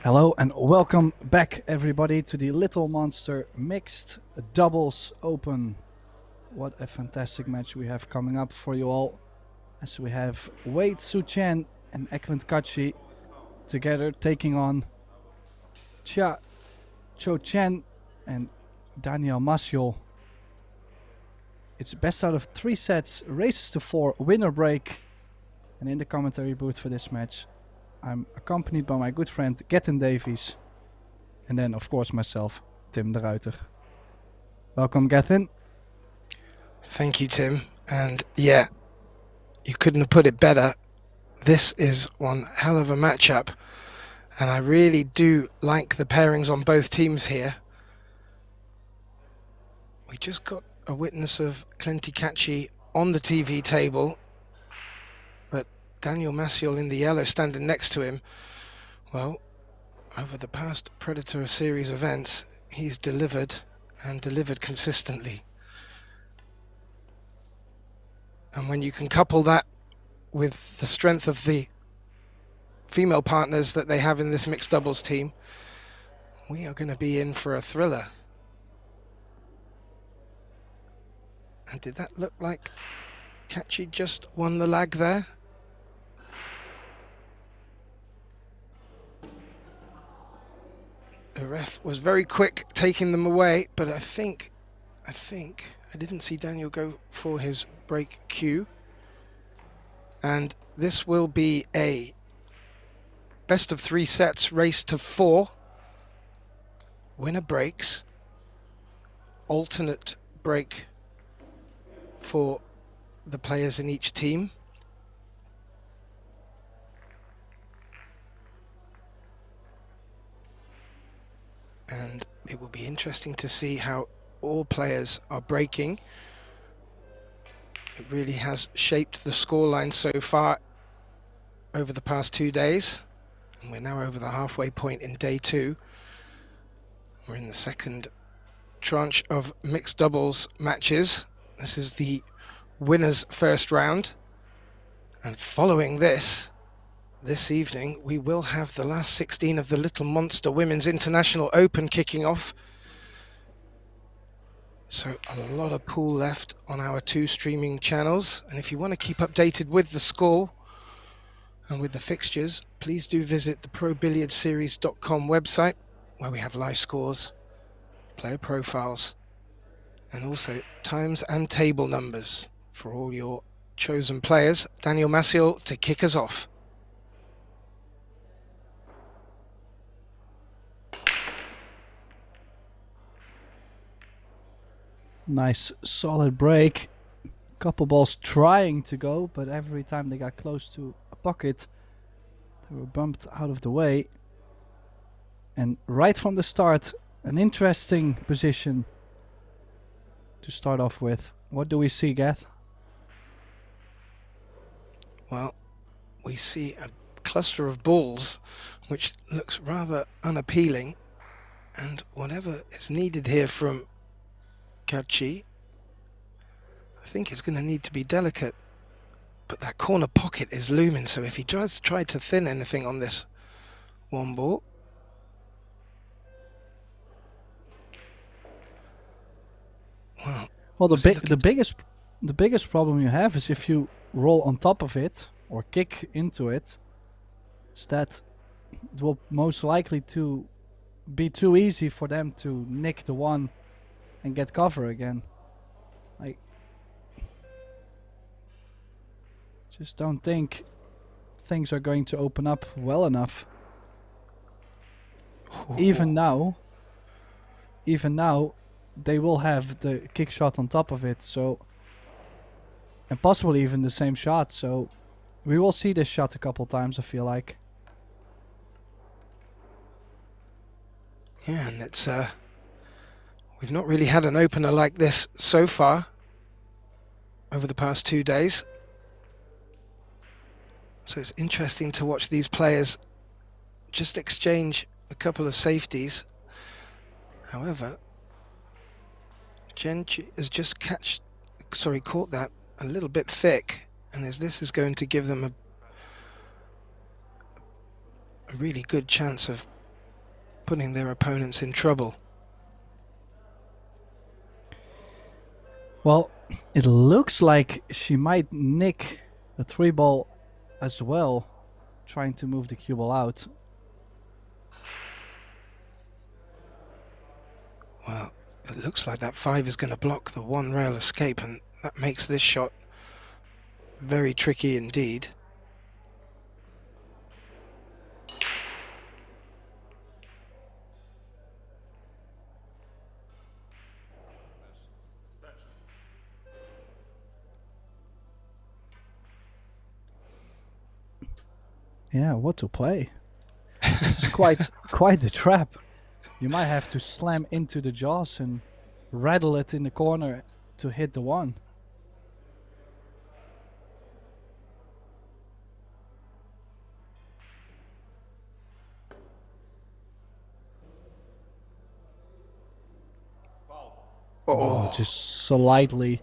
Hello and welcome back everybody to the Little Monster Mixed Doubles Open. What a fantastic match we have coming up for you all, as we have CHEN and KACI together taking on CHEN and MACIOL. It's best out of 3 sets, races to 4, winner break. And in the commentary booth for this match, I'm accompanied by my good friend Gettin Davies. And then, of course, myself, Tim de Ruiter. Welcome, Gethin. Thank you, Tim. And yeah, you couldn't have put it better. This is one hell of a matchup. And I really do like the pairings on both teams here. We just got a witness of KACI on the TV table. But Daniel MACIOL in the yellow standing next to him. Well, over the past Predator Series events, he's delivered and delivered consistently. And when you can couple that with the strength of the female partners that they have in this mixed doubles team, we are going to be in for a thriller. And did that look like KACI just won the lag there? The ref was very quick taking them away, but I think I didn't see Daniel go for his break cue. And this will be a best of 3 sets, race to 4. Winner breaks. Alternate break for the players in each team. And it will be interesting to see how all players are breaking. It really has shaped the scoreline so far over the past 2 days. And we're now over the halfway point in day 2. We're in the second tranche of mixed doubles matches. This is the winner's first round. And following this evening, we will have the last 16 of the Little Monster Women's International Open kicking off. So a lot of pool left on our 2 streaming channels. And if you want to keep updated with the score and with the fixtures, please do visit the ProBilliardSeries.com website, where we have live scores, player profiles, and also times and table numbers for all your chosen players. Daniel MACIOL to kick us off. Nice solid break. Couple balls trying to go, but every time they got close to a pocket, they were bumped out of the way. And right from the start, an interesting position to start off with. What do we see, Gath? Well, we see a cluster of balls which looks rather unappealing, and whatever is needed here from KACI, I think it's going to need to be delicate. But that corner pocket is looming, so if he tries to try to thin anything on this one ball, well, the biggest problem you have is if you roll on top of it or kick into it, is that it will most likely to be too easy for them to nick the one and get cover again. I just don't think things are going to open up well enough. Even now, they will have the kick shot on top of it, so, and possibly even the same shot, so we will see this shot a couple times, I feel like. Yeah, and it's we've not really had an opener like this so far over the past 2 days. So it's interesting to watch these players just exchange a couple of safeties. However, Chen has just caught that a little bit thick, and as this is going to give them a really good chance of putting their opponents in trouble. Well, it looks like she might nick the 3-ball as well, trying to move the cue ball out. Well, it looks like that 5 is going to block the one rail escape, and that makes this shot very tricky indeed. Yeah, what to play? This is quite the trap. You might have to slam into the jaws and rattle it in the corner to hit the 1. Oh, just slightly.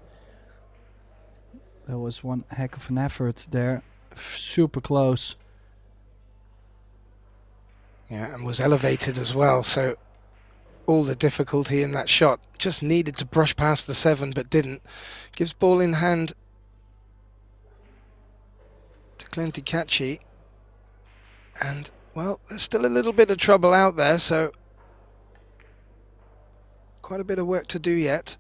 That was one heck of an effort there. Super close. Yeah, and was elevated as well, so all the difficulty in that shot. Just needed to brush past the 7, but didn't. Gives ball in hand to KACI. And, well, there's still a little bit of trouble out there, so quite a bit of work to do yet.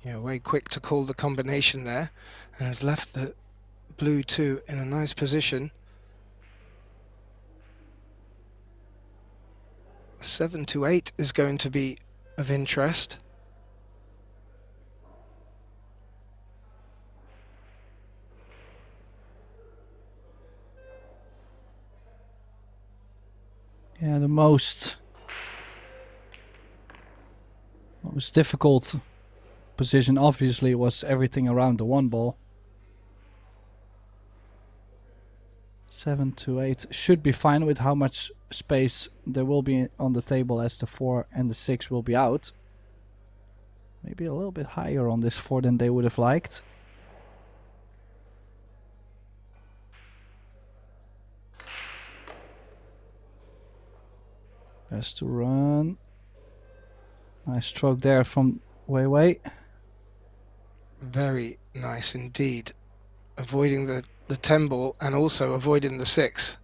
Yeah, way quick to call the combination there, and has left the blue 2 in a nice position. 7 to 8 is going to be of interest. Yeah, the most difficult position obviously was everything around the 1 ball. 7 to 8 should be fine with how much space there will be on the table, as the 4 and the 6 will be out. Maybe a little bit higher on this 4 than they would have liked. Best to run. Nice stroke there from WEI. Very nice indeed. Avoiding the 10 ball and also avoiding the 6.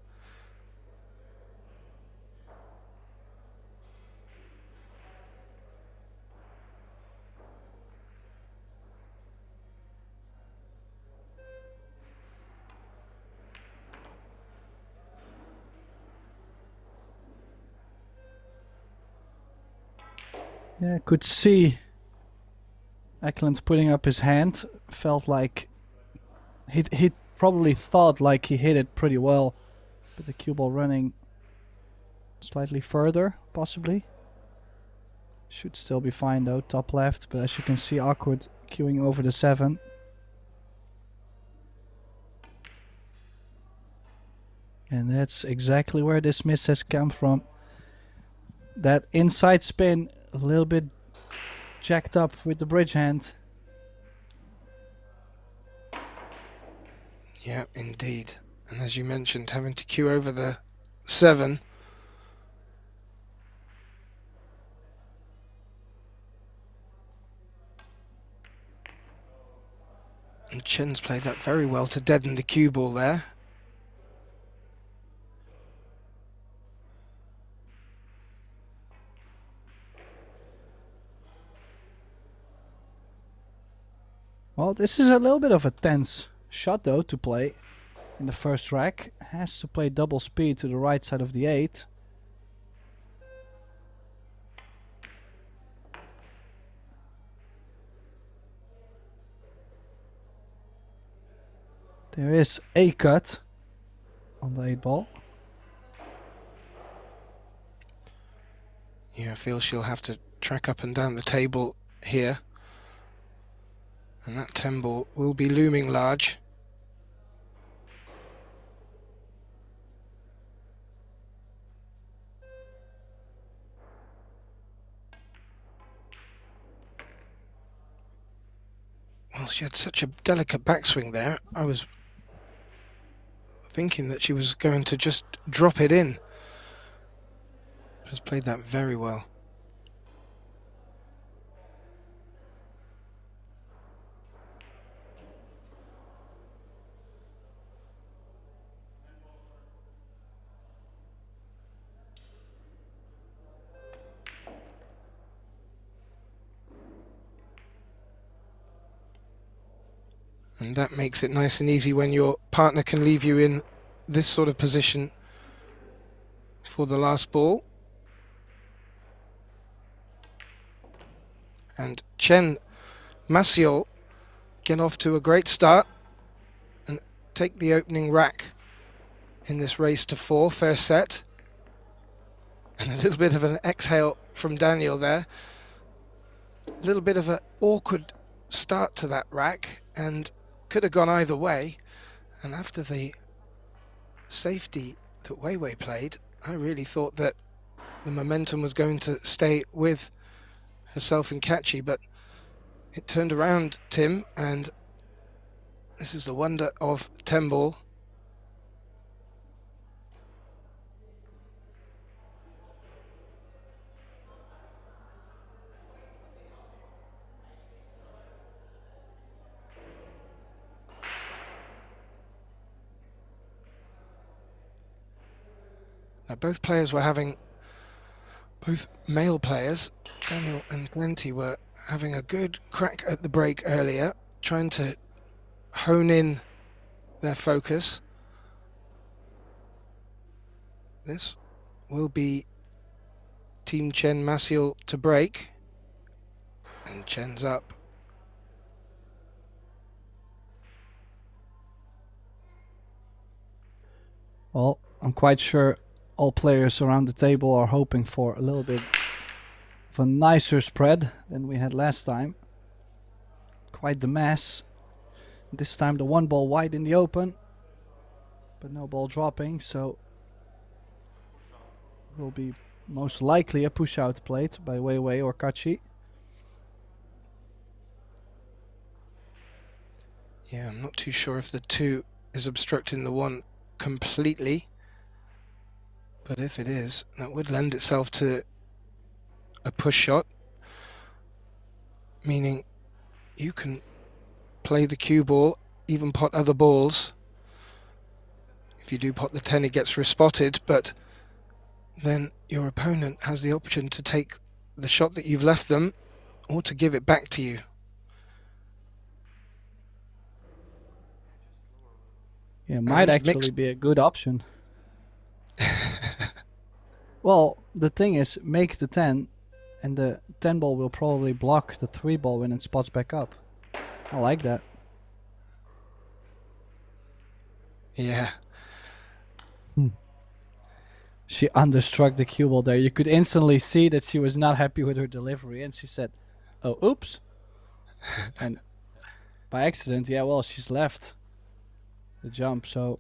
Yeah, could see Eklund putting up his hand. Felt like he probably thought like he hit it pretty well, but the cue ball running slightly further, possibly. Should still be fine though, top left, but as you can see, awkward queuing over the 7. And that's exactly where this miss has come from. That inside spin, a little bit jacked up with the bridge hand. Yeah, indeed. And as you mentioned, having to queue over the 7. And Chen's played that very well to deaden the cue ball there. Well, this is a little bit of a tense shot though to play in the first rack. Has to play double speed to the right side of the 8. There is a cut on the 8 ball. Yeah, I feel she'll have to track up and down the table here. And that 10 ball will be looming large. Well, she had such a delicate backswing there. I was thinking that she was going to just drop it in. She's played that very well. And that makes it nice and easy when your partner can leave you in this sort of position for the last ball. And Chen MACIOL get off to a great start and take the opening rack in this race to 4, first set. And a little bit of an exhale from Daniel there. A little bit of an awkward start to that rack and could have gone either way. And after the safety that WEI played, I really thought that the momentum was going to stay with herself and KACI, but it turned around, Tim, and this is the wonder of 10 ball. Now both players were having, both male players, Daniel and Plenty, were having a good crack at the break earlier, trying to hone in their focus. This will be Team Chen MACIOL to break, and Chen's up. Well, I'm quite sure all players around the table are hoping for a little bit of a nicer spread than we had last time. Quite the mess. This time the 1 ball wide in the open, but no ball dropping, so will be most likely a push out played by WEI or KACI. Yeah, I'm not too sure if the 2 is obstructing the 1 completely, but if it is, that would lend itself to a push shot, meaning you can play the cue ball, even pot other balls. If you do pot the 10, it gets respotted, but then your opponent has the option to take the shot that you've left them or to give it back to you. Yeah, might actually be a good option. Well, the thing is, make the 10, and the 10 ball will probably block the 3 ball when it spots back up. I like that. Yeah. She understruck the cue ball there. You could instantly see that she was not happy with her delivery, and she said, "Oh, oops." And by accident, yeah, well, she's left the jump, so...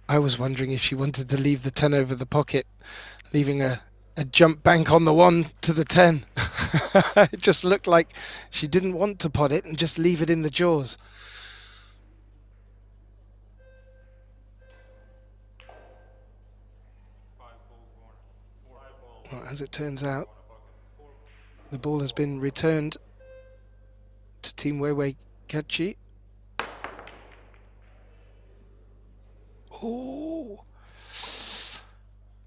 I was wondering if she wanted to leave the 10 over the pocket, leaving a jump bank on the 1 to the 10. It just looked like she didn't want to pot it and just leave it in the jaws. Well, as it turns out, the ball has been returned to Team WEI KACI. Oh!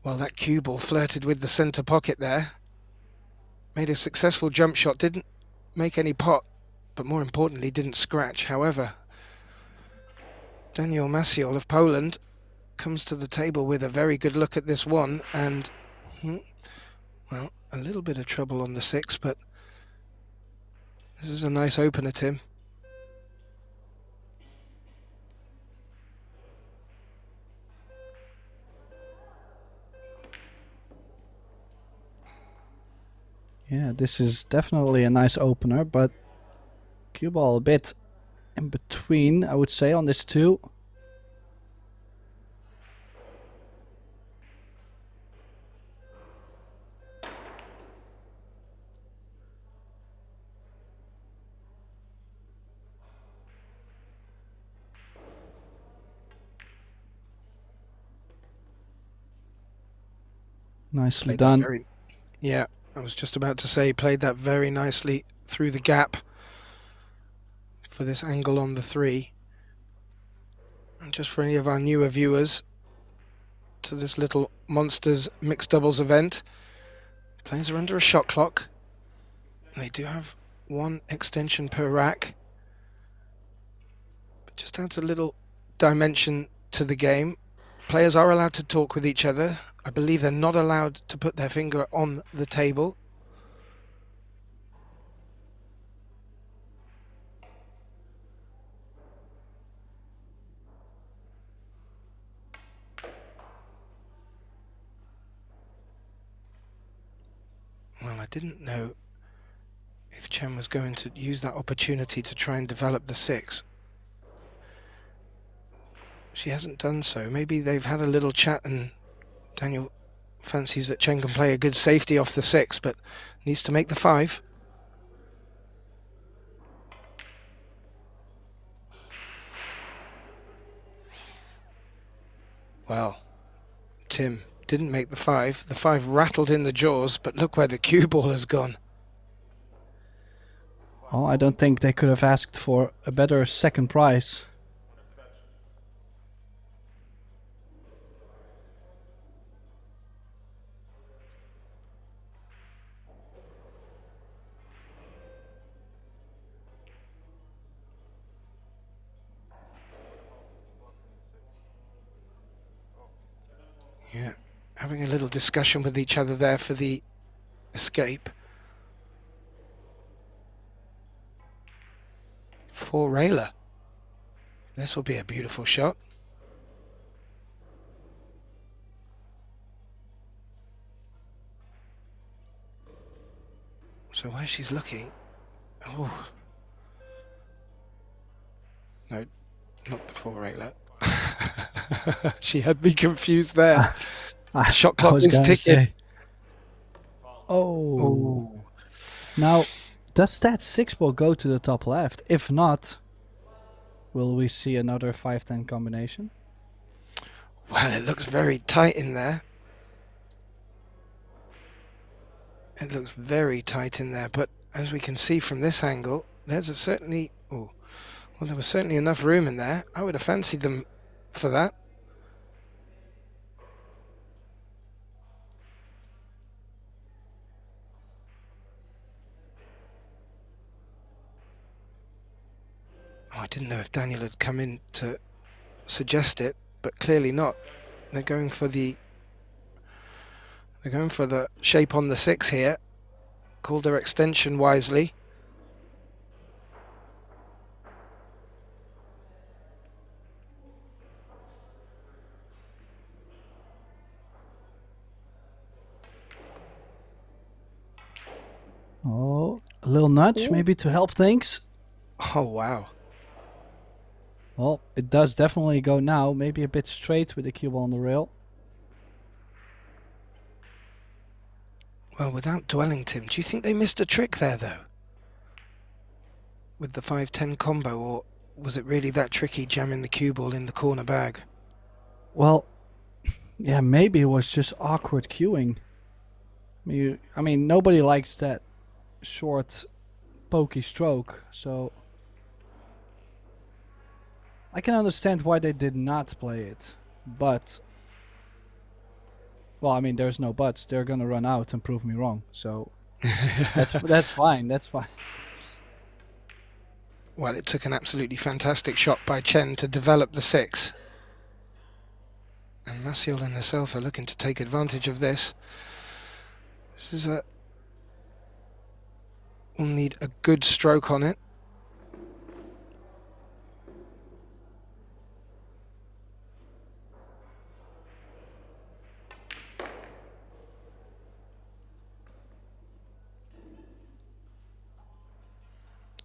Well, that cue ball flirted with the centre pocket there. Made a successful jump shot, didn't make any pot, but more importantly, didn't scratch. However, Daniel MACIOL of Poland comes to the table with a very good look at this 1, and, well, a little bit of trouble on the 6, but this is a nice opener, Tim. Yeah, this is definitely a nice opener, but cue ball a bit in between, I would say, on this 2. Nicely Played that done. very... Yeah, I was just about to say, played that very nicely through the gap for this angle on the 3. And just for any of our newer viewers to this little Monsters mixed doubles event, players are under a shot clock. They do have 1 extension per rack, but just adds a little dimension to the game. Players are allowed to talk with each other. I believe they're not allowed to put their finger on the table. Well, I didn't know if Chen was going to use that opportunity to try and develop the 6. She hasn't done so. Maybe they've had a little chat and Daniel fancies that Chen can play a good safety off the 6, but needs to make the 5. Well, Tim didn't make the 5. The 5 rattled in the jaws, but look where the cue ball has gone. Well, I don't think they could have asked for a better second prize. Yeah, having a little discussion with each other there for the escape. 4 railer. This will be a beautiful shot. So where she's looking... Oh. No, not the 4 railer. She had me confused there. The shot clock is ticking. Say. Oh. Oh. Now, does that 6 ball go to the top left? If not, will we see another 5-10 combination? Well, it looks very tight in there. It looks very tight in there, but as we can see from this angle, there's certainly... Oh, well, there was certainly enough room in there. I would have fancied them for that. Oh, I didn't know if Daniel had come in to suggest it, but clearly not. They're going for the shape on the 6 here. Called their extension wisely. Oh, a little nudge maybe to help things. Oh, wow. Well, it does definitely go now. Maybe a bit straight with the cue ball on the rail. Well, without dwelling, Tim, do you think they missed a trick there, though? With the 5-10 combo, or was it really that tricky jamming the cue ball in the corner bag? Well, yeah, maybe it was just awkward cueing. I mean, nobody likes that short, pokey stroke, so I can understand why they did not play it, but... Well, I mean, there's no buts. They're gonna run out and prove me wrong, so that's fine. That's fine. Well, it took an absolutely fantastic shot by Chen to develop the 6. And MACIOL and herself are looking to take advantage of this. This is a... We'll need a good stroke on it.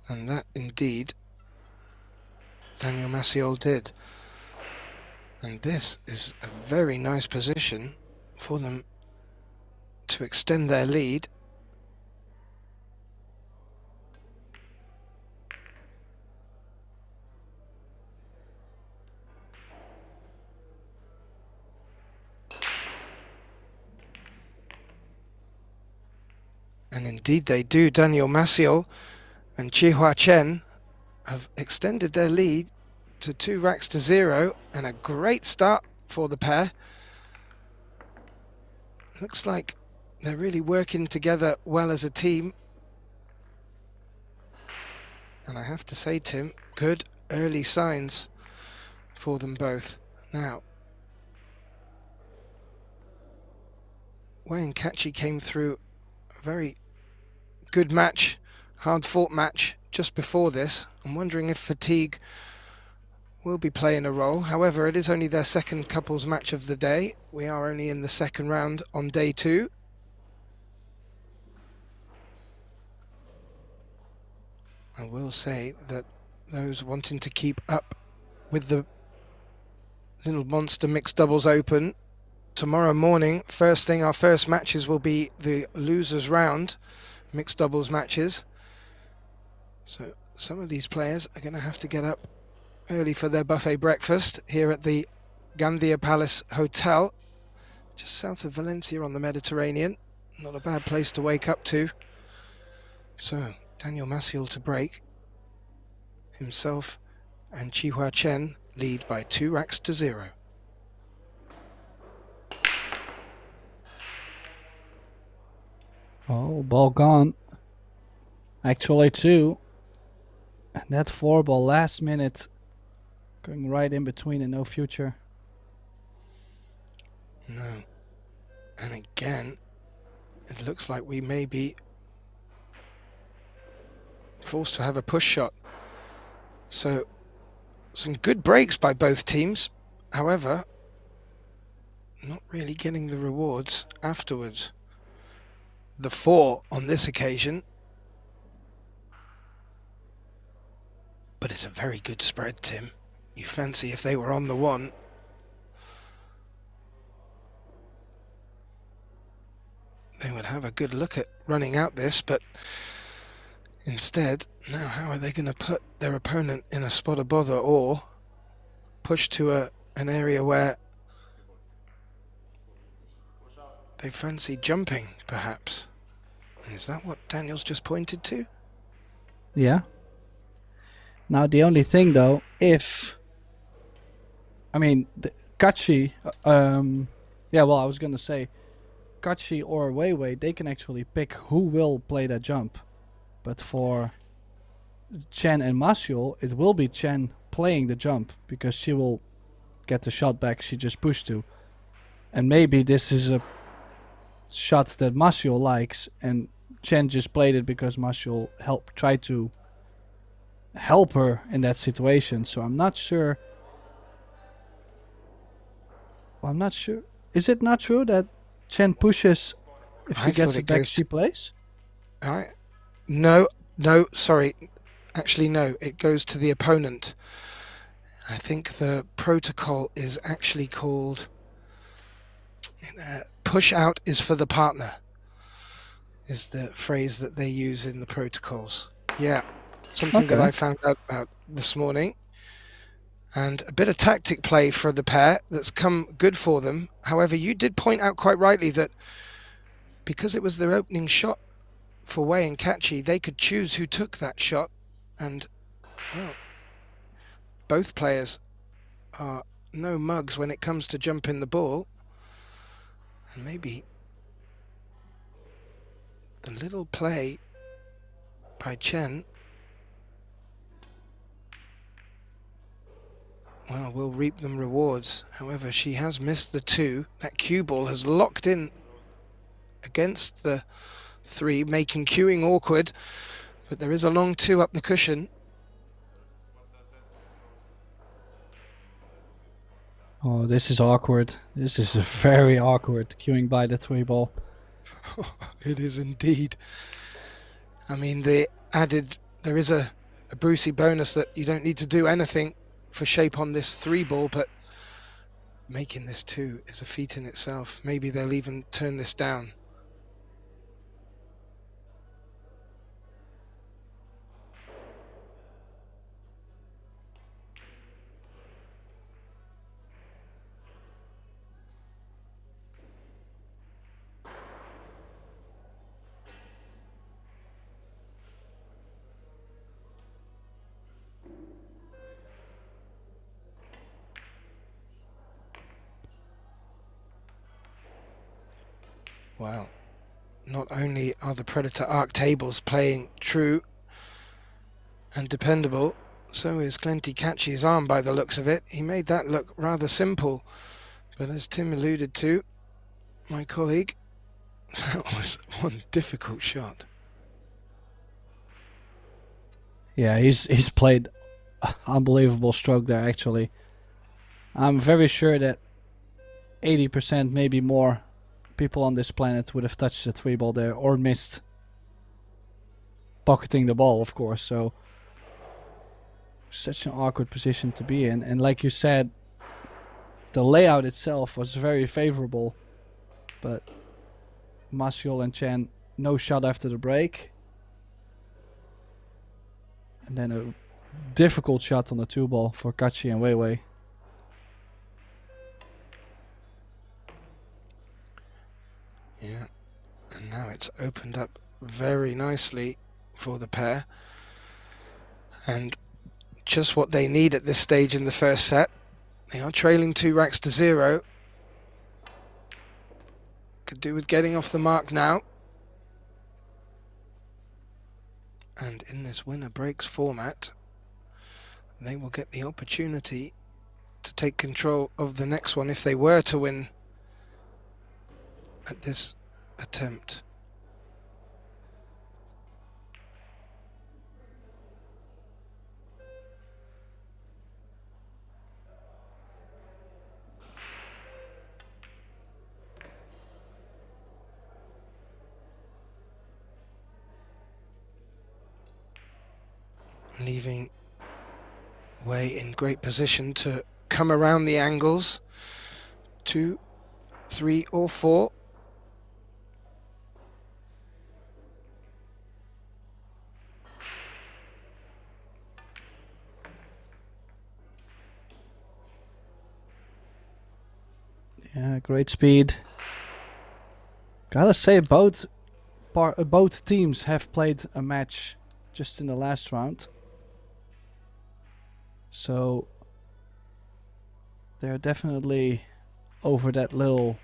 And that, indeed, Daniel MACIOL did. And this is a very nice position for them to extend their lead. And indeed they do. Daniel MACIOL and CHEN have extended their lead to 2-0, and a great start for the pair. Looks like they're really working together well as a team. And I have to say, Tim, good early signs for them both. Now, WEI and KACI came through a very good match, hard-fought match just before this. I'm wondering if fatigue will be playing a role. However, it is only their second couples match of the day. We are only in the second round on day 2. I will say that those wanting to keep up with the Little Monster Mixed Doubles Open, tomorrow morning, first thing, our first matches will be the losers round mixed doubles matches. So some of these players are going to have to get up early for their buffet breakfast here at the Gandia Palace Hotel, just south of Valencia on the Mediterranean. Not a bad place to wake up to. So Daniel MACIOL to break. Himself and CHEN lead by 2-0. Oh, ball gone. Actually 2. And that 4-ball last minute going right in between and no future. No. And again, it looks like we may be forced to have a push shot. So some good breaks by both teams. However, not really getting the rewards afterwards. The 4 on this occasion. But it's a very good spread, Tim. You fancy if they were on the 1. They would have a good look at running out this, but instead, now how are they going to put their opponent in a spot of bother or push to an area where they fancy jumping, perhaps? Is that what Daniel's just pointed to? Yeah. Now the only thing though, if I mean KACI, yeah, well I was gonna say KACI or WEI, they can actually pick who will play that jump. But for CHEN and MACIOL, it will be CHEN playing the jump because she will get the shot back she just pushed to. And maybe this is a shot that MACIOL likes and CHEN just played it because MACIOL tried to help her in that situation. So I'm not sure. Well, I'm not sure. Is it not true that CHEN pushes if she gets it back, she plays? No, sorry. Actually, no, it goes to the opponent. I think the protocol is actually called push out is for the partner, is the phrase that they use in the protocols. Yeah, something that I found out about this morning. And a bit of tactic play for the pair that's come good for them. However, you did point out quite rightly that because it was their opening shot for WEI and KACI, they could choose who took that shot. And, well, both players are no mugs when it comes to jumping the ball. And maybe the little play by CHEN, well, will reap them rewards. However, she has missed the 2. That cue ball has locked in against the 3, making queuing awkward. But there is a long 2 up the cushion. Oh, this is awkward. This is very awkward, queuing by the 3 ball. It is indeed. I mean, there is a Brucey bonus that you don't need to do anything for shape on this 3 ball, but making this 2 is a feat in itself. Maybe they'll even turn this down. Well, not only are the Predator Arc tables playing true and dependable, so is KACI's arm by the looks of it. He made that look rather simple, but as Tim alluded to, my colleague, that was one difficult shot. Yeah, he's played unbelievable stroke there, actually. I'm very sure that 80%, maybe more, people on this planet would have touched the 3-ball there or missed pocketing the ball, of course. So such an awkward position to be in. And like you said, the layout itself was very favorable, but MACIOL and CHEN, no shot after the break. And then a difficult shot on the 2-ball for KACI and WEI. Yeah, and now it's opened up very nicely for the pair. And just what they need at this stage in the first set. They are trailing 2-0. Could do with getting off the mark now. And in this winner breaks format, they will get the opportunity to take control of the next one if they were to win at this attempt. Leaving WEI in great position to come around the angles. 2, 3 or 4. Yeah, great speed. Gotta say, both teams have played a match just in the last round. So they're definitely over that little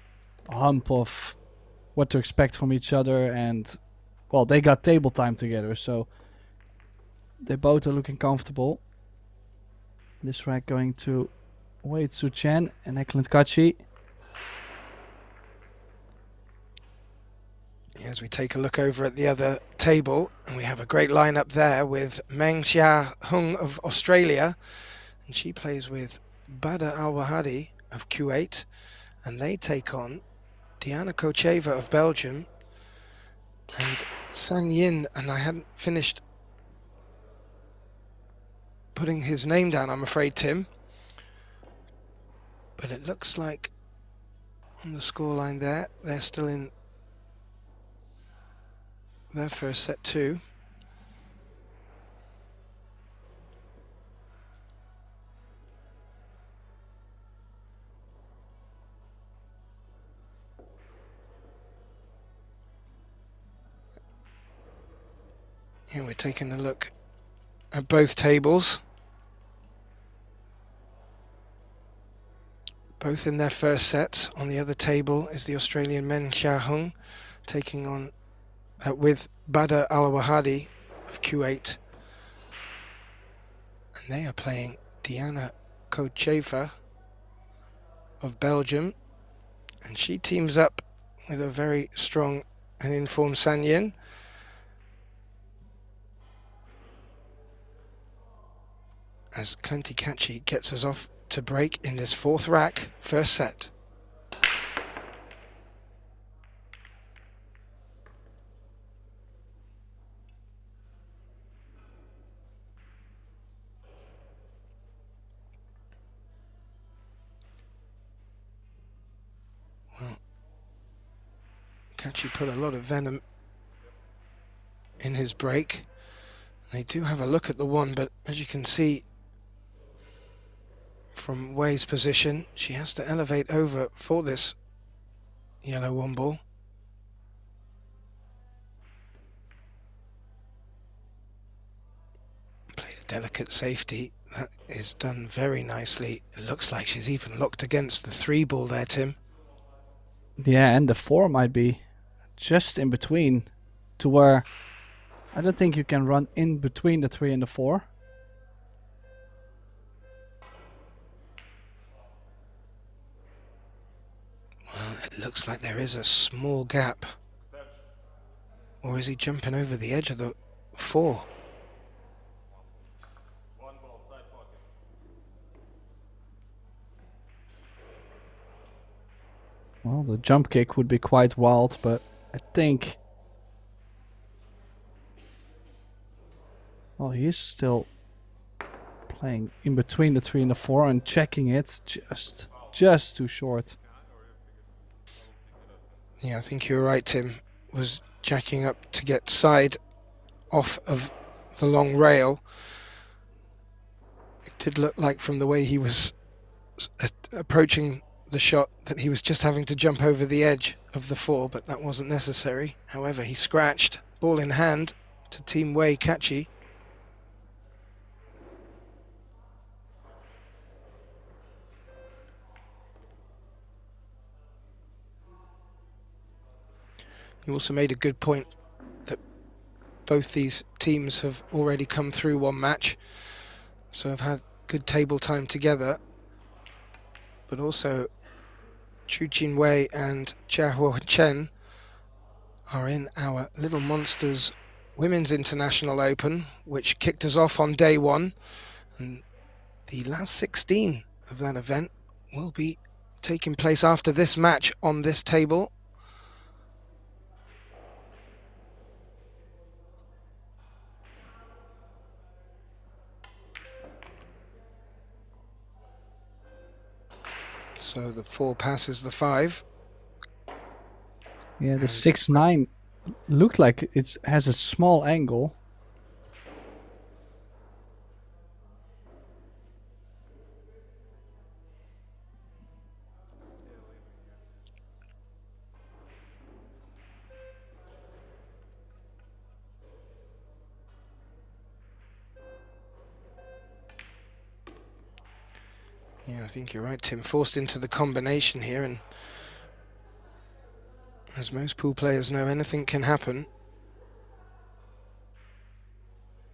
hump of what to expect from each other, and well, they got table time together, so they both are looking comfortable. This rack going to Wei Chen and KACI. As we take a look over at the other table, and we have a great lineup there with Meng Xia Hung of Australia, and she plays with Badr Al Wahadi of Kuwait, and they take on Diana Kocheva of Belgium and San Yin, and I hadn't finished putting his name down, I'm afraid, Tim, but it looks like on the scoreline there, they're still in their first set too. Here we're taking a look at both tables. Both in their first sets. On the other table is the Australian Meng Xia Hung taking on with Badr Al Wahadi of Kuwait, and they are playing Diana Kocheva of Belgium, and she teams up with a very strong and informed San Yin. As KACI gets us off to break in this fourth rack, first set. Well, KACI put a lot of venom in his break. They do have a look at the one, but as you can see from WEI's position, she has to elevate over for this yellow one ball. Played a delicate safety. That is done very nicely. It looks like she's even locked against the 3 ball there, Tim. Yeah, and the 4 might be. just in between, to where I don't think you can run in between the 3 and the 4. Well, it looks like there is a small gap. Or is he jumping over the edge of the 4? Well, the jump kick would be quite wild, but I think... Well, he's still playing in between the 3 and the 4 and checking it just too short. Yeah, I think you're right, Tim. Was jacking up to get side off of the long rail. It did look like from the way he was approaching the shot that he was just having to jump over the edge of the 4, but that wasn't necessary. However, he scratched, ball in hand to Team WEI KACI. You also made a good point that both these teams have already come through one match, so have had good table time together. But also, Chu Wei and CHEN are in our Little Monsters Women's International Open, which kicked us off on day 1. And the last 16 of that event will be taking place after this match on this table. So the 4 passes the 5. Yeah, the 6-9 looked like it has a small angle. Yeah, I think you're right, Tim. Forced into the combination here, and as most pool players know, anything can happen.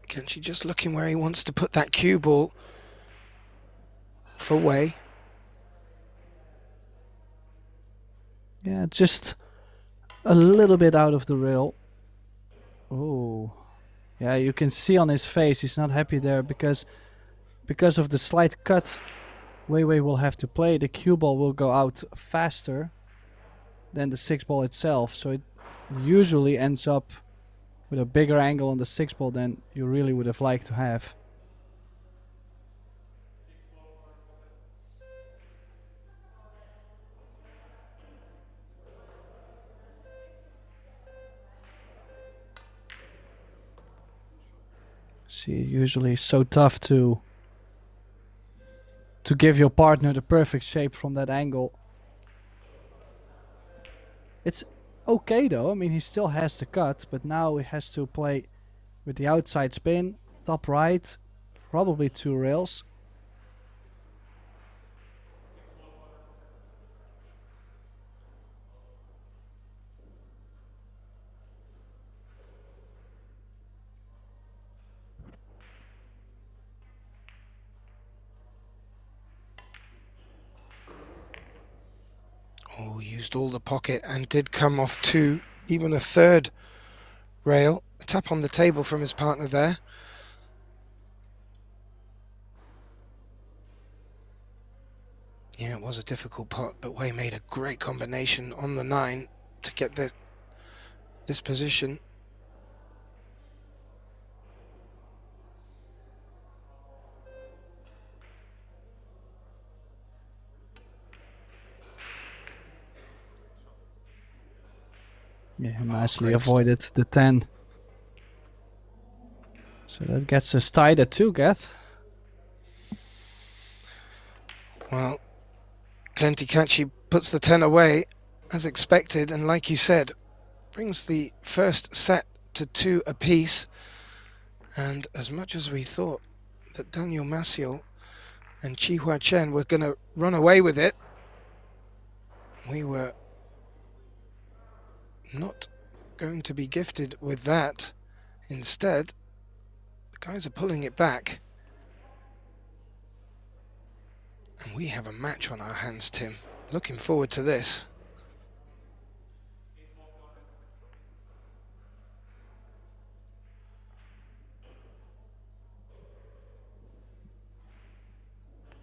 Gandia just looking where he wants to put that cue ball for WEI. Yeah, just a little bit out of the rail. Oh, yeah, you can see on his face he's not happy there because of the slight cut WEI will have to play. The cue ball will go out faster than the 6 ball itself, so it usually ends up with a bigger angle on the 6 ball than you really would have liked to have. See, usually it's so tough to give your partner the perfect shape from that angle. It's okay though, I mean he still has the cut, but now he has to play with the outside spin, top right, probably 2 rails. Oh, used all the pocket and did come off 2, even a 3rd rail. A tap on the table from his partner there. Yeah, it was a difficult pot, but WEI made a great combination on the 9 to get this position. Yeah, nicely avoided the 10. So that gets us tied at 2, Gath. Well, Gandia KACI puts the 10 away as expected, and like you said, brings the first set to 2 apiece. And as much as we thought that Daniel MACIOL and CHEN were going to run away with it, we were not going to be gifted with that. Instead, the guys are pulling it back. And we have a match on our hands, Tim. Looking forward to this.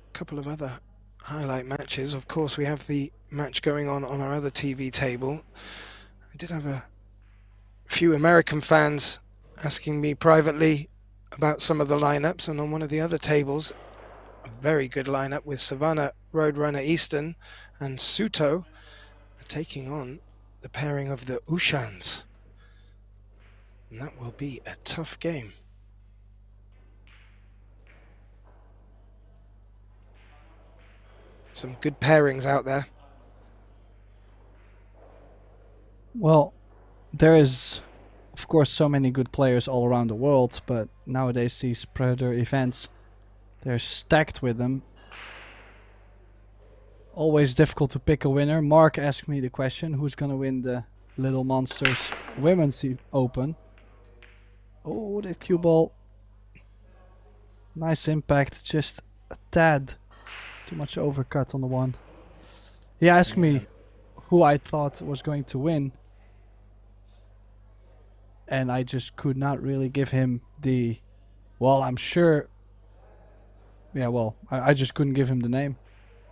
A couple of other highlight matches. Of course, we have the match going on our other TV table. I did have a few American fans asking me privately about some of the lineups, and on one of the other tables, a very good lineup with Savannah Roadrunner Eastern and Suto taking on the pairing of the Ushans. And that will be a tough game. Some good pairings out there. Well, there is, of course, so many good players all around the world, but nowadays these Predator events, they're stacked with them. Always difficult to pick a winner. Mark asked me the question, who's gonna win the Little Monsters Women's Open? Oh, that cue ball. Nice impact, just a tad too much overcut on the one. He asked me who I thought was going to win, and I just could not really give him the, well, I'm sure. Yeah, well, I just couldn't give him the name.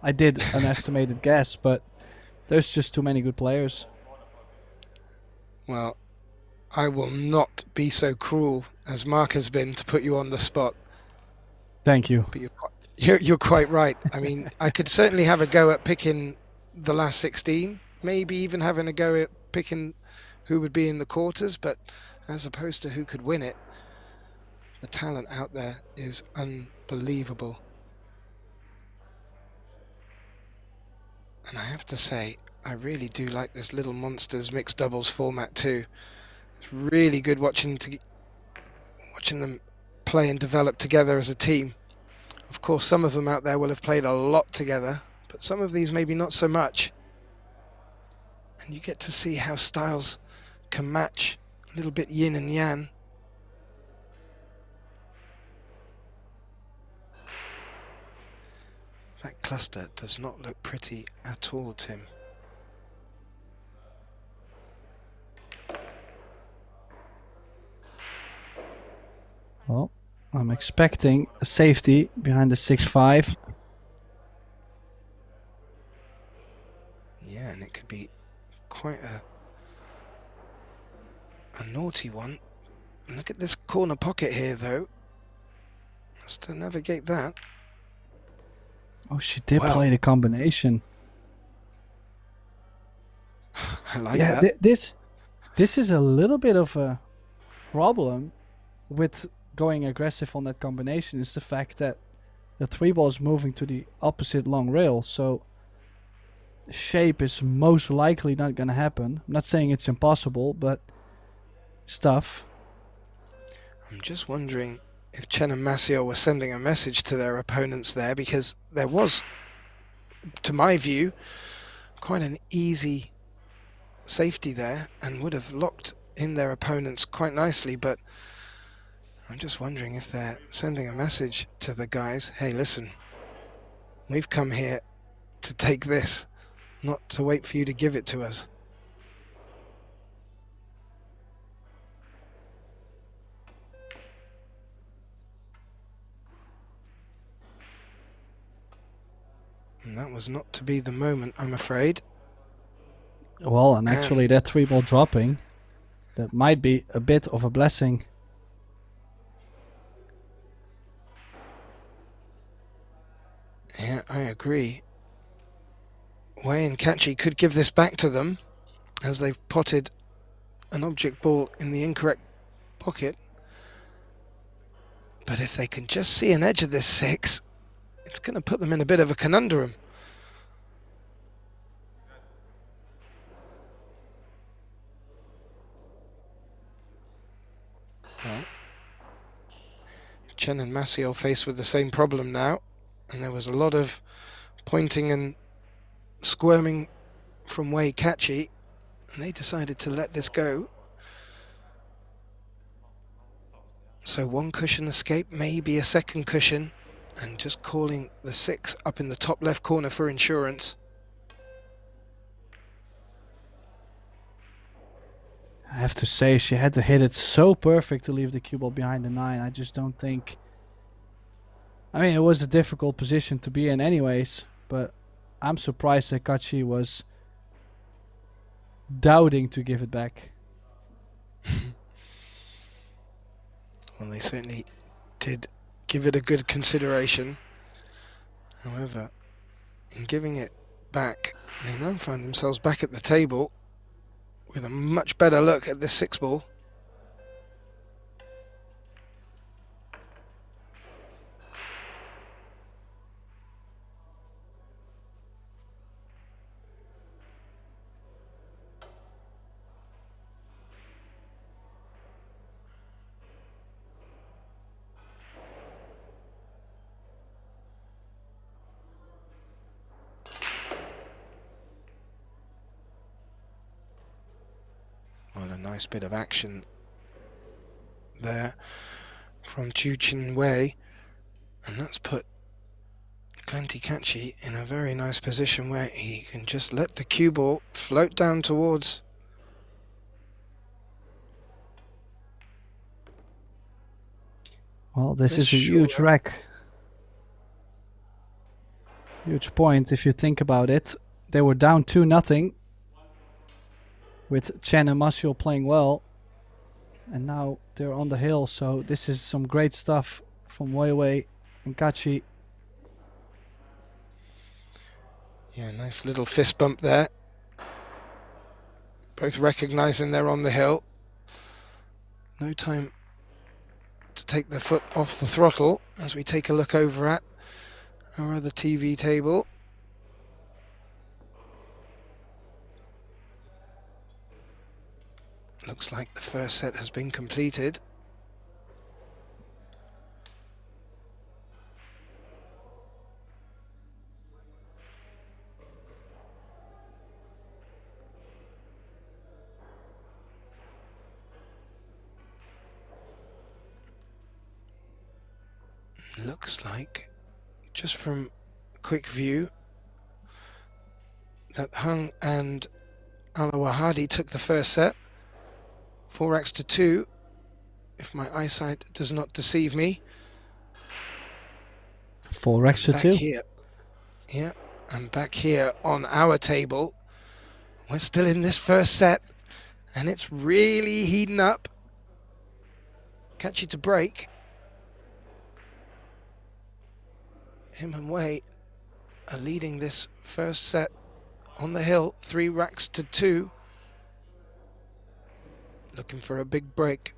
I did an estimated guess, but there's just too many good players. Well, I will not be so cruel as Mark has been to put you on the spot. Thank you. But you're quite right. I mean, I could certainly have a go at picking the last 16, maybe even having a go at picking who would be in the quarters, but as opposed to who could win it, the talent out there is unbelievable. And I have to say, I really do like this Little Monsters mixed doubles format too. It's really good watching them play and develop together as a team. Of course, some of them out there will have played a lot together, but some of these maybe not so much. And you get to see how styles can match, a little bit yin and yang. That cluster does not look pretty at all, Tim. Well, I'm expecting a safety behind the 6-5. Yeah, and it could be quite a naughty one. Look at this corner pocket here, though. Has to navigate that. Oh, she did play the combination. I like that. This is a little bit of a problem with going aggressive on that combination, is the fact that the 3-ball is moving to the opposite long rail, so shape is most likely not going to happen. I'm not saying it's impossible, but it's tough. I'm just wondering if Chen and MACIOL were sending a message to their opponents there, because there was, to my view, quite an easy safety there and would have locked in their opponents quite nicely, but I'm just wondering if they're sending a message to the guys, hey, listen, we've come here to take this, not to wait for you to give it to us. And that was not to be the moment, I'm afraid. Well, and actually that 3-ball dropping, that might be a bit of a blessing. Yeah, I agree. WEI and KACI could give this back to them, as they've potted an object ball in the incorrect pocket. But if they can just see an edge of this 6, it's going to put them in a bit of a conundrum. Well, Chen and MACIOL faced with the same problem now, and there was a lot of pointing and squirming from WEI KACI, and they decided to let this go So one cushion escape, maybe a second cushion, and just calling the 6 up in the top left corner for insurance. I have to say, she had to hit it so perfect to leave the cue ball behind the 9. I just don't think... I mean, it was a difficult position to be in anyways, but I'm surprised that KACI was doubting to give it back. Well, they certainly did give it a good consideration. However, in giving it back, they now find themselves back at the table with a much better look at this 6 ball. Well, a nice bit of action there from CHEN WEI, and that's put KACI in a very nice position where he can just let the cue ball float down towards. Well, this is a huge wreck. Huge point if you think about it. They were down 2-0 with CHEN and MACIOL playing well. And now they're on the hill, so this is some great stuff from WEI and KACI. Yeah, nice little fist bump there. Both recognizing they're on the hill. No time to take their foot off the throttle as we take a look over at our other TV table. Looks like the first set has been completed. Looks like, just from a quick view, that Hung and Al-Wahadi took the first set, 4-2, if my eyesight does not deceive me. 4-2. Here, yeah, and back here on our table, we're still in this first set, and it's really heating up. KACI to break. Him and WEI are leading this first set on the hill, 3-2. Looking for a big break.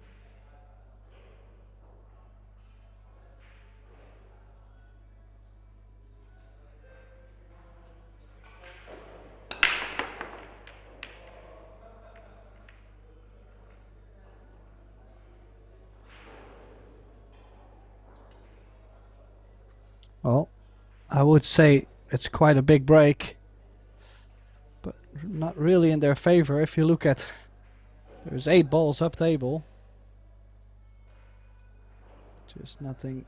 Well, I would say it's quite a big break, but not really in their favor. If you look at, there's 8 balls up table. Just nothing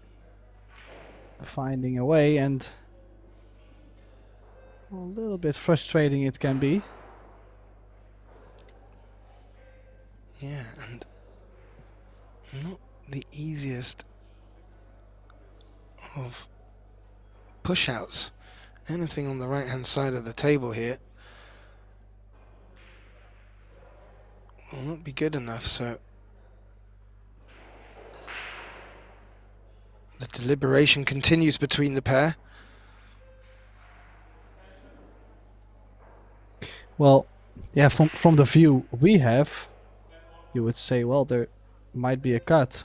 finding a way, and a little bit frustrating it can be. Yeah, and not the easiest of push-outs. Anything on the right-hand side of the table here will not be good enough, so the deliberation continues between the pair. Well, yeah, from the view we have, you would say, well, there might be a cut,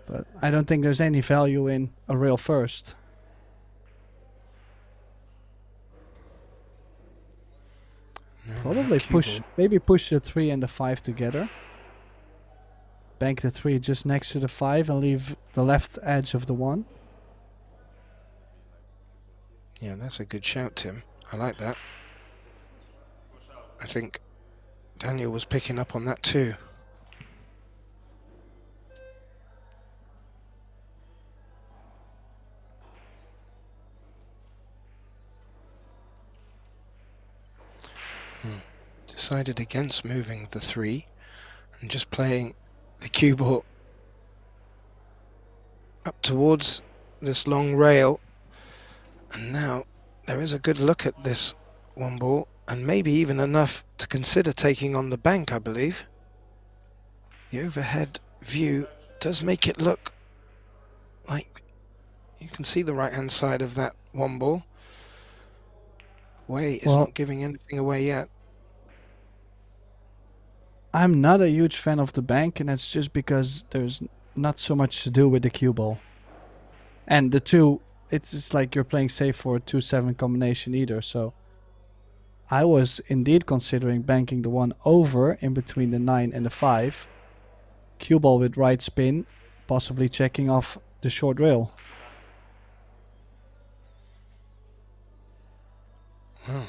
but I don't think there's any value in a real first. No, Probably maybe push the 3 and the 5 together. Bank the 3 just next to the 5 and leave the left edge of the 1. Yeah, that's a good shout, Tim. I like that. I think Daniel was picking up on that too. decided against moving the 3 and just playing the cue ball up towards this long rail. And now there is a good look at this 1 ball, and maybe even enough to consider taking on the bank, I believe. The overhead view does make it look like you can see the right-hand side of that 1 ball. WEI is not giving anything away yet. I'm not a huge fan of the bank, and that's just because there's not so much to do with the cue ball. And the 2, it's just like you're playing safe for a 2-7 combination either, so I was indeed considering banking the 1 over in between the 9 and the 5. Cue ball with right spin, possibly checking off the short rail. Well,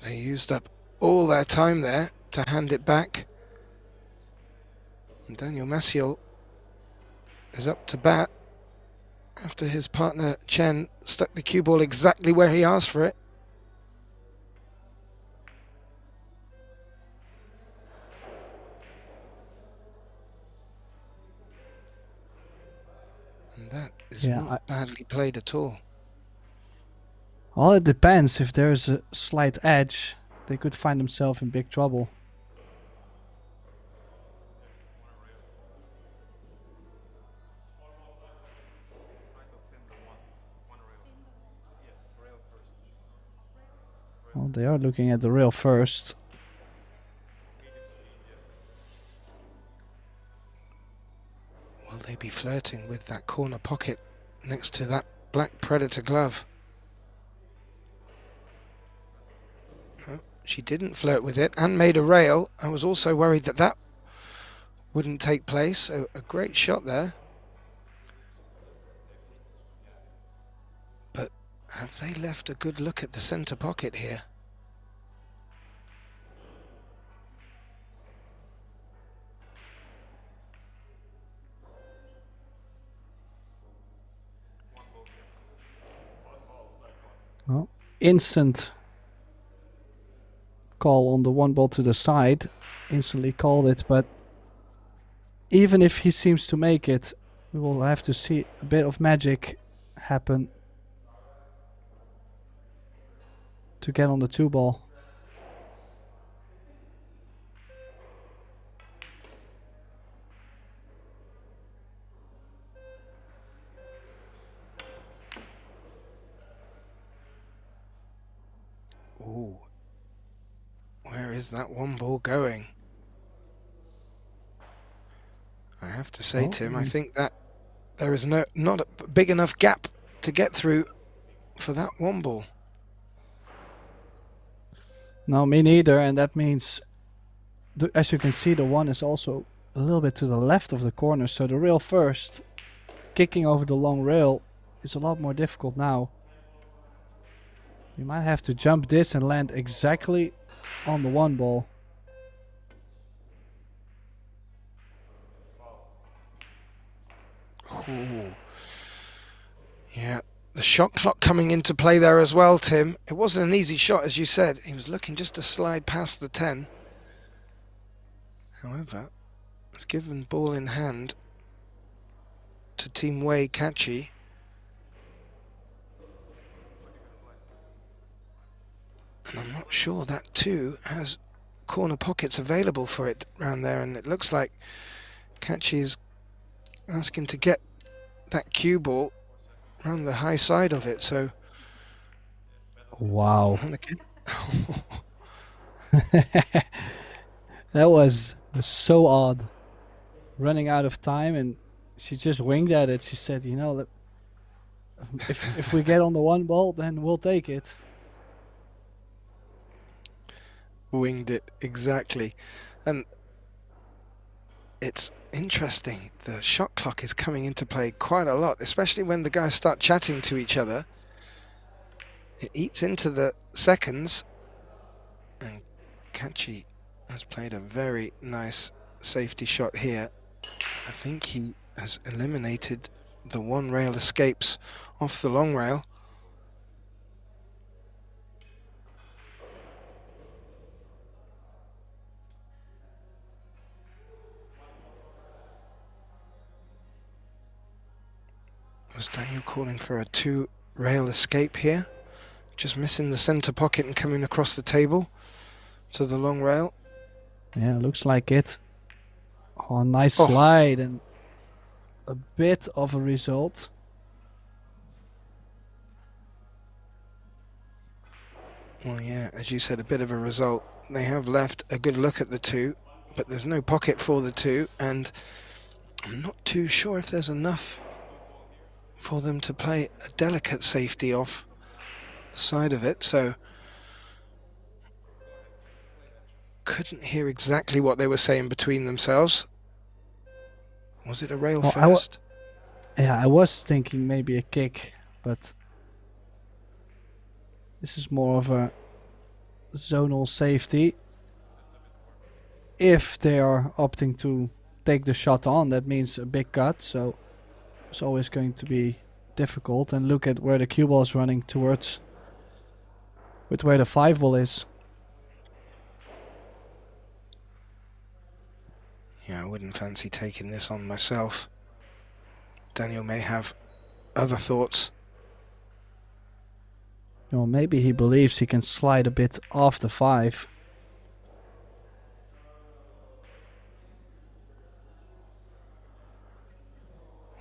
they used up all their time there to hand it back. And Daniel MACIOL is up to bat after his partner CHEN stuck the cue ball exactly where he asked for it. And that is not badly played at all. Well, it depends. If there's a slight edge, they could find themselves in big trouble. Well, they are looking at the rail first. Will they be flirting with that corner pocket next to that black Predator glove? No, she didn't flirt with it and made a rail. I was also worried that that wouldn't take place. So a great shot there. But have they left a good look at the center pocket here? Well, instant call on the 1 ball to the side. Instantly called it, but even if he seems to make it, we will have to see a bit of magic happen to get on the 2 ball. Ooh, where is that 1 ball going? I have to say, Tim, I think that there is not a big enough gap to get through for that 1 ball. No, me neither, and that means, as you can see, the 1 is also a little bit to the left of the corner, so the rail first, kicking over the long rail, is a lot more difficult now. You might have to jump this and land exactly on the 1 ball. Ooh. Yeah, the shot clock coming into play there as well, Tim. It wasn't an easy shot, as you said. He was looking just to slide past the 10. However, it's given ball in hand to Team WEI KACI. And I'm not sure that 2 has corner pockets available for it around there, and it looks like KACI is asking to get that cue ball around the high side of it, so... Wow. That was so odd. Running out of time, and she just winged at it. She said, you know, if we get on the 1 ball, then we'll take it. Winged it, exactly. And it's interesting, the shot clock is coming into play quite a lot, especially when the guys start chatting to each other. It eats into the seconds, and KACI has played a very nice safety shot here. I think he has eliminated the 1 rail escapes off the long rail. Was Daniel calling for a 2-rail escape here? Just missing the centre pocket and coming across the table to the long rail. Yeah, looks like it. Oh, nice Oh. slide and a bit of a result. Well, yeah, as you said, a bit of a result. They have left a good look at the 2, but there's no pocket for the 2, and I'm not too sure if there's enough for them to play a delicate safety off the side of it, so couldn't hear exactly what they were saying between themselves. Was it a rail first? I was thinking maybe a kick, but this is more of a zonal safety. If they are opting to take the shot on, that means a big cut, so it's always going to be difficult. And look at where the cue ball is running towards, with where the 5 ball is. Yeah, I wouldn't fancy taking this on myself. Daniel may have other thoughts. Or maybe he believes he can slide a bit off the 5.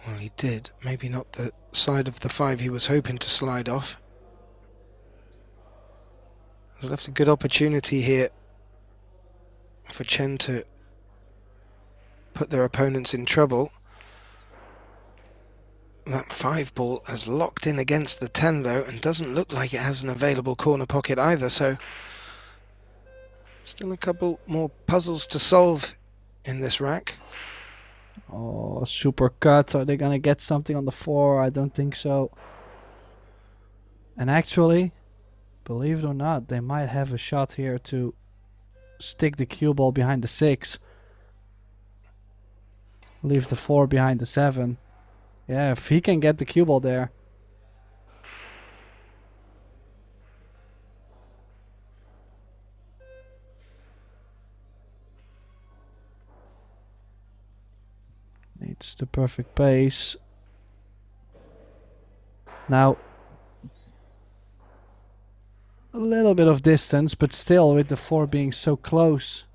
Well, he did. Maybe not the side of the 5 he was hoping to slide off. He's left a good opportunity here for Chen to put their opponents in trouble. That 5 ball has locked in against the 10 though, and doesn't look like it has an available corner pocket either, so still a couple more puzzles to solve in this rack. Oh, super cut. Are they gonna get something on the 4? I don't think so. And actually, believe it or not, they might have a shot here to stick the cue ball behind the 6. Leave the 4 behind the 7. Yeah, if he can get the cue ball there. It's the perfect pace. Now, a little bit of distance, but still with the 4 being so close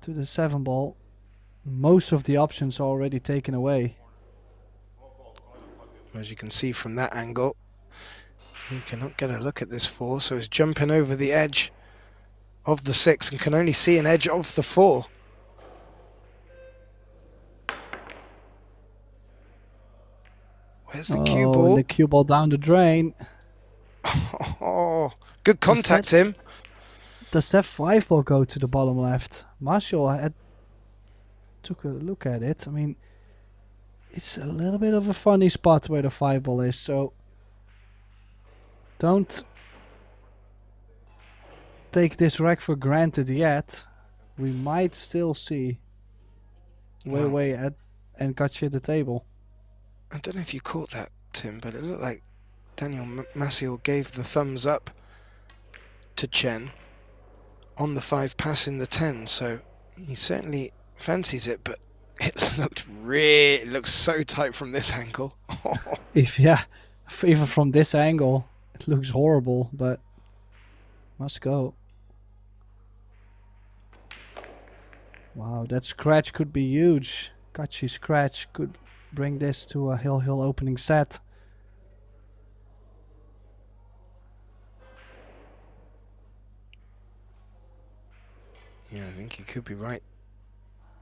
to the 7 ball, most of the options are already taken away. As you can see from that angle, he cannot get a look at this 4, so he's jumping over the edge of the 6 and can only see an edge of the 4. Where's the cue ball? The cue ball down the drain. Oh, good contact, him. Does that 5 ball go to the bottom left? MACIOL took a look at it. I mean, it's a little bit of a funny spot where the 5 ball is, so don't take this rack for granted yet. We might still see WEI and KACI at the table. I don't know if you caught that, Tim, but it looked like Daniel MACIOL gave the thumbs up to Chen on the 5 passing the 10, so he certainly fancies it, but it looks so tight from this angle. Even from this angle, it looks horrible, but must go. Wow, that scratch could be huge. KACI scratch could bring this to a hill opening set. Yeah, I think you could be right.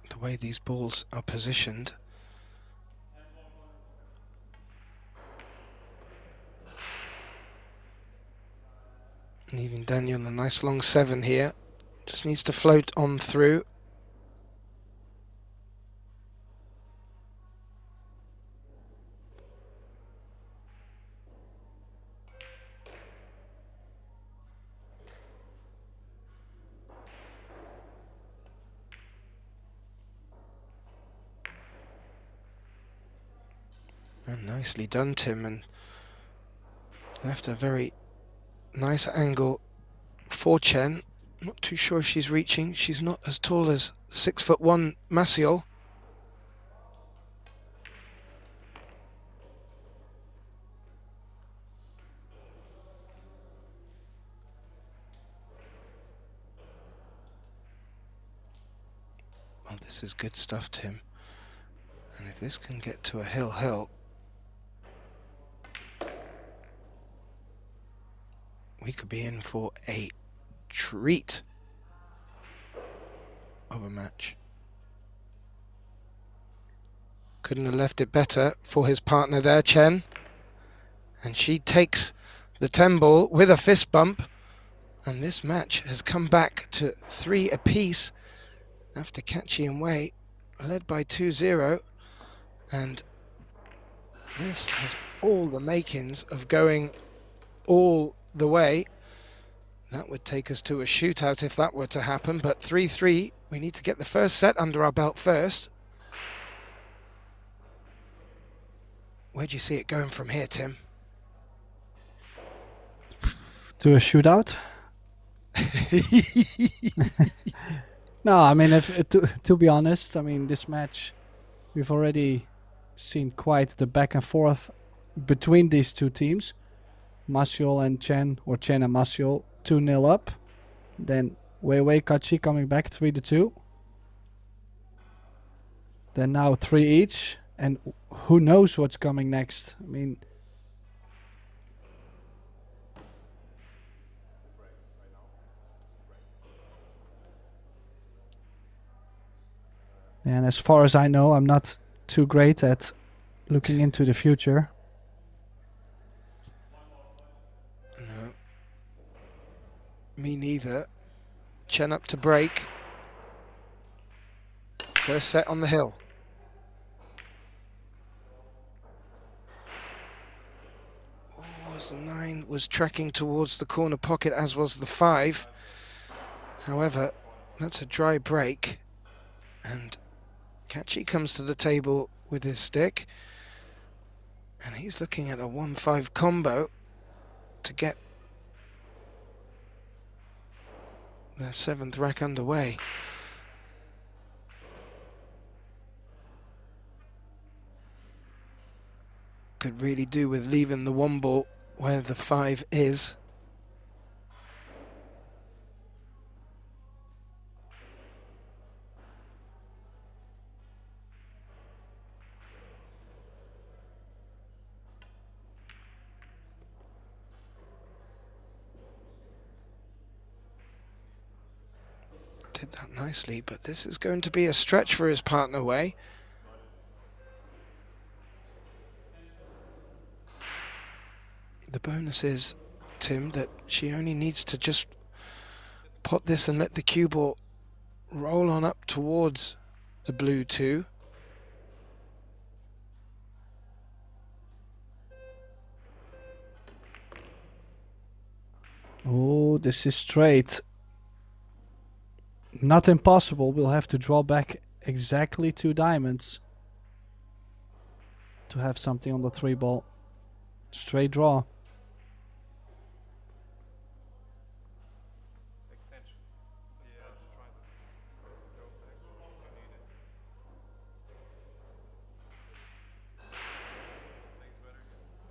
The way these balls are positioned. Leaving Daniel a nice long 7 here. Just needs to float on through. And nicely done, Tim, and left a very nice angle for Chen. Not too sure if she's reaching. She's not as tall as 6'1" MACIOL. This is good stuff, Tim. And if this can get to a hill, we could be in for a treat of a match. Couldn't have left it better for his partner there, Chen. And she takes the 10 ball with a fist bump. And this match has come back to 3 apiece after KACI and WEI led by 2-0. And this has all the makings of going all the way. That would take us to a shootout if that were to happen, but 3-3, we need to get the first set under our belt first. Where do you see it going from here, Tim? To a shootout? No, I mean, to be honest, I mean, this match, we've already seen quite the back and forth between these two teams. MACIOL and CHEN, or CHEN and MACIOL, 2-0 up. Then WEI KACI coming back 3-2. Then now 3 each. And who knows what's coming next? I mean, and as far as I know, I'm not too great at looking into the future. No. Me neither. Chen up to break. First set on the hill. Oh, as the 9 was tracking towards the corner pocket, as was the 5. However, that's a dry break. And KACI comes to the table with his stick. And he's looking at a 1-5 combo to get the 7th rack underway. Could really do with leaving the 1 ball where the 5 is. Did that nicely, but this is going to be a stretch for his partner WEI. The bonus is, Tim, that she only needs to just pot this and let the cue ball roll on up towards the blue 2. Oh, this is straight. Not impossible. We'll have to draw back exactly 2 diamonds to have something on the 3 ball. Straight draw.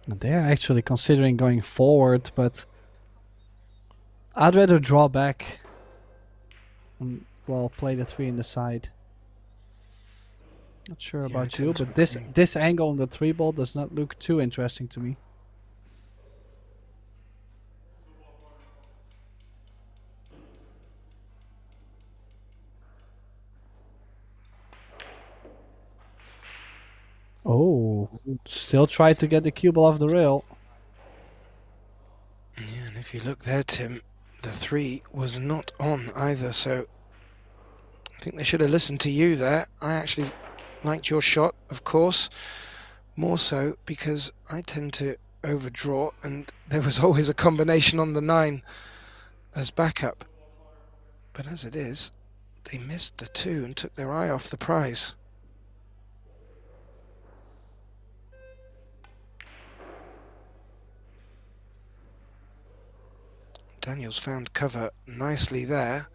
They're actually considering going forward, but I'd rather draw back and, well, play the 3 in the side. Not sure about you, but this angle on the 3 ball does not look too interesting to me. Oh, still try to get the cue ball off the rail. Yeah, and if you look there, Tim, the 3 was not on either, so I think they should have listened to you there. I actually liked your shot, of course, more so because I tend to overdraw, and there was always a combination on the 9 as backup. But as it is, they missed the 2 and took their eye off the prize. Daniel's found cover nicely there.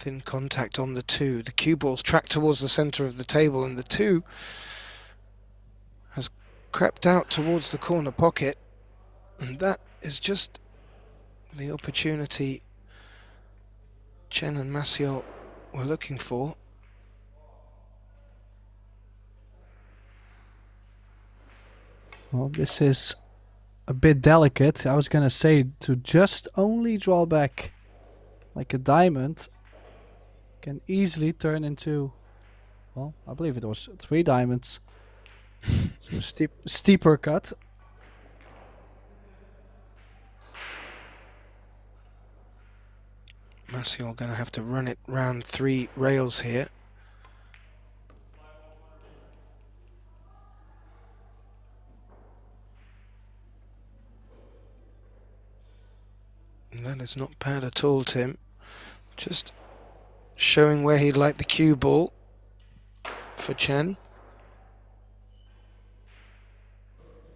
Thin contact on the 2. The cue ball's tracked towards the centre of the table, and the 2 has crept out towards the corner pocket, and that is just the opportunity Chen and MACIOL were looking for. Well, this is a bit delicate. I was gonna say to just only draw back like a diamond can easily turn into, well, I believe it was 3 diamonds. So steeper cut. MACIOL going to have to run it round 3 rails here. And that is not bad at all, Tim. Just showing where he'd like the cue ball for Chen.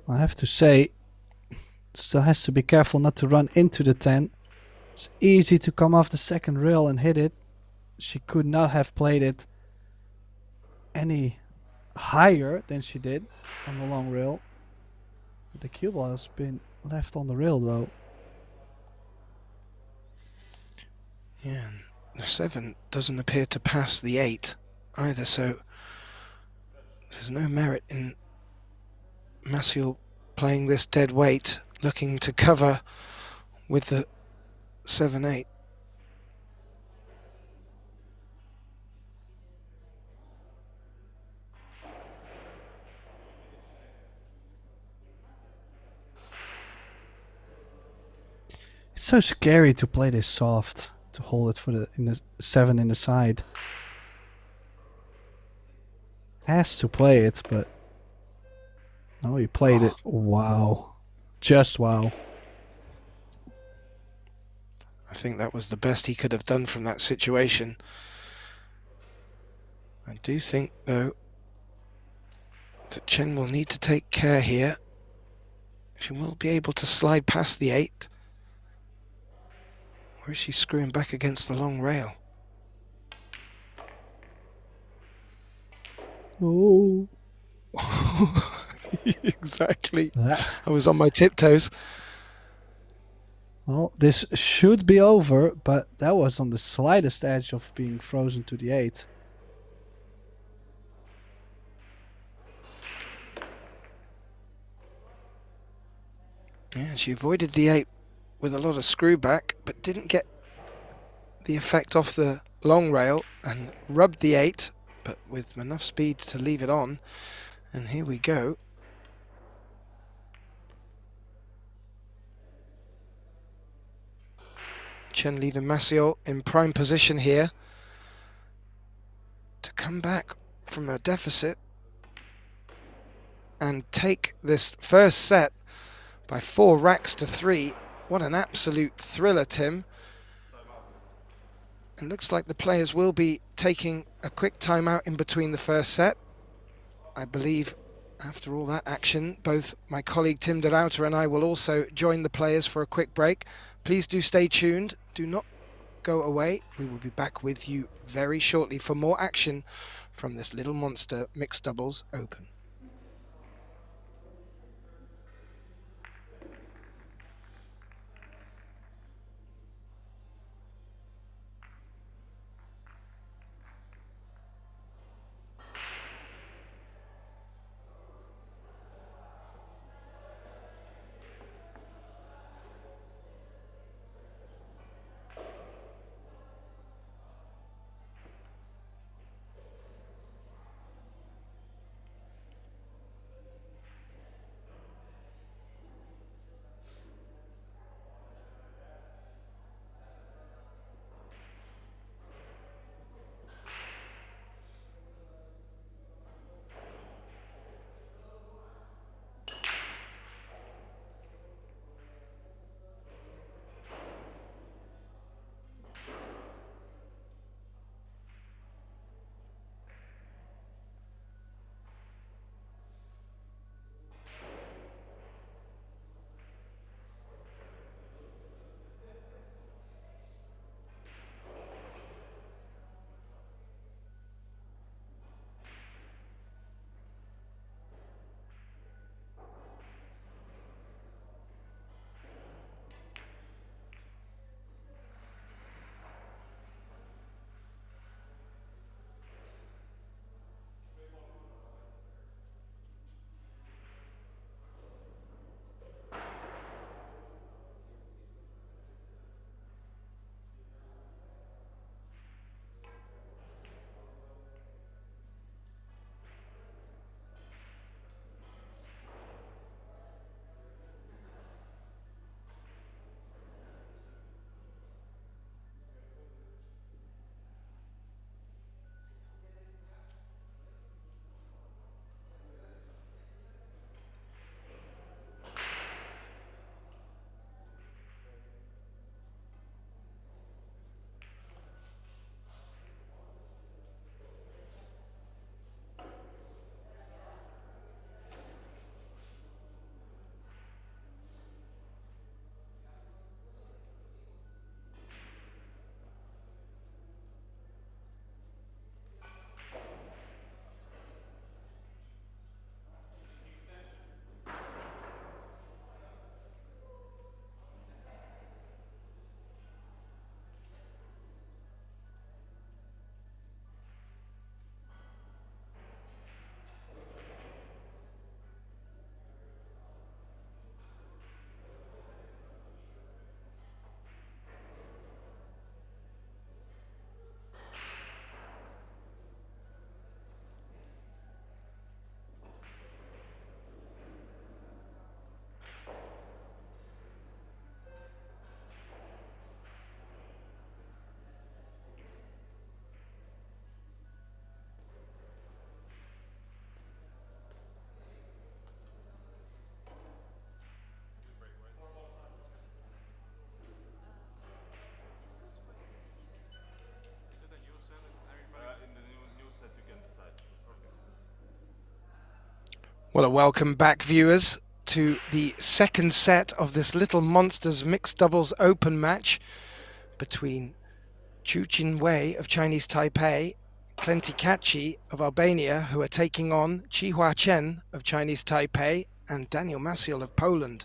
I have to say, still has to be careful not to run into the 10. It's easy to come off the second rail and hit it. She could not have played it any higher than she did on the long rail. But the cue ball has been left on the rail though. Yeah, and the 7 doesn't appear to pass the 8 either, so there's no merit in MACIOL playing this dead weight, looking to cover with the 7-8. It's so scary to play this soft, to hold it for the 7 in the side. Has to play it, but no, he played it. Wow, just wow. I think that was the best he could have done from that situation. I do think, though, that Chen will need to take care here. She will be able to slide past the 8. Or is she screwing back against the long rail? Oh. Exactly. I was on my tiptoes. Well, this should be over, but that was on the slightest edge of being frozen to the 8. Yeah, she avoided the 8 with a lot of screw back, but didn't get the effect off the long rail and rubbed the 8, but with enough speed to leave it on. And here we go. Chen leaving MACIOL in prime position here to come back from a deficit and take this first set by 4 racks to 3. What an absolute thriller, Tim. It looks like the players will be taking a quick timeout in between the first set. I believe after all that action, both my colleague Tim de Ruyter and I will also join the players for a quick break. Please do stay tuned. Do not go away. We will be back with you very shortly for more action from this Little Monster Mixed Doubles Open. Well, a welcome back, viewers, to the second set of this Little Monsters Mixed Doubles Open match between WEI of Chinese Taipei, KACI of Albania, who are taking on CHEN of Chinese Taipei, and MACIOL of Poland.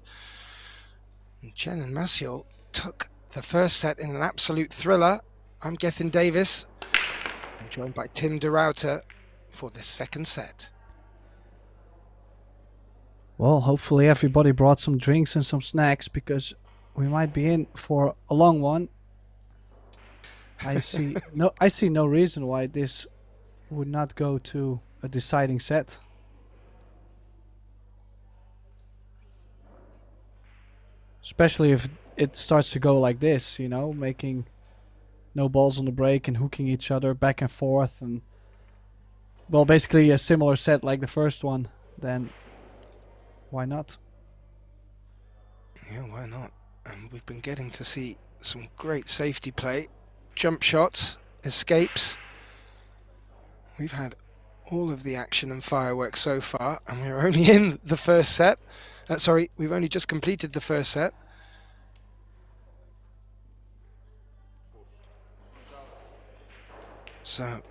And CHEN and MACIOL took the first set in an absolute thriller. I'm Gethin Davis, and joined by Tim de Ruyter for this second set. Well, hopefully everybody brought some drinks and some snacks, because we might be in for a long one. I see no reason why this would not go to a deciding set. Especially if it starts to go like this, you know, making no balls on the break and hooking each other back and forth, and well, basically a similar set like the first one, then why not? Yeah, why not? And we've been getting to see some great safety play, jump shots, escapes. We've had all of the action and fireworks so far, and we're only in the first set. Sorry, we've only just completed the first set. So,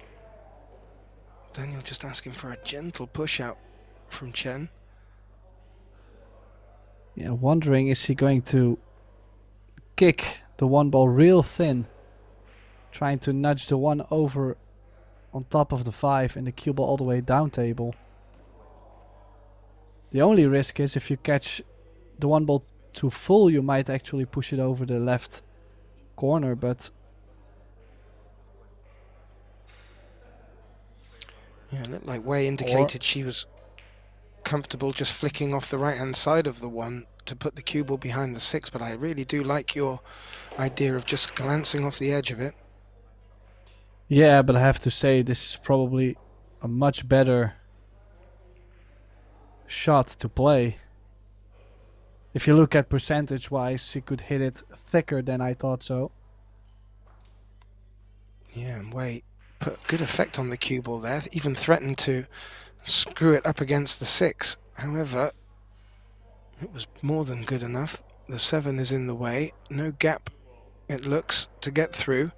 Daniel just asking for a gentle push out from CHEN. Yeah, wondering, is he going to kick the one ball real thin, trying to nudge the one over on top of the 5 and the cue ball all the way down table. The only risk is if you catch the one ball too full, you might actually push it over the left corner, but yeah, it looked like WEI indicated she was comfortable just flicking off the right hand side of the one to put the cue ball behind the 6, but I really do like your idea of just glancing off the edge of it. yeah, but I have to say this is probably a much better shot to play. If you look at percentage wise, he could hit it thicker than I thought so. Yeah, and WEI put good effect on the cue ball there, even threatened to screw it up against the 6. However, it was more than good enough. The 7 is in the way, no gap, it looks, to get through.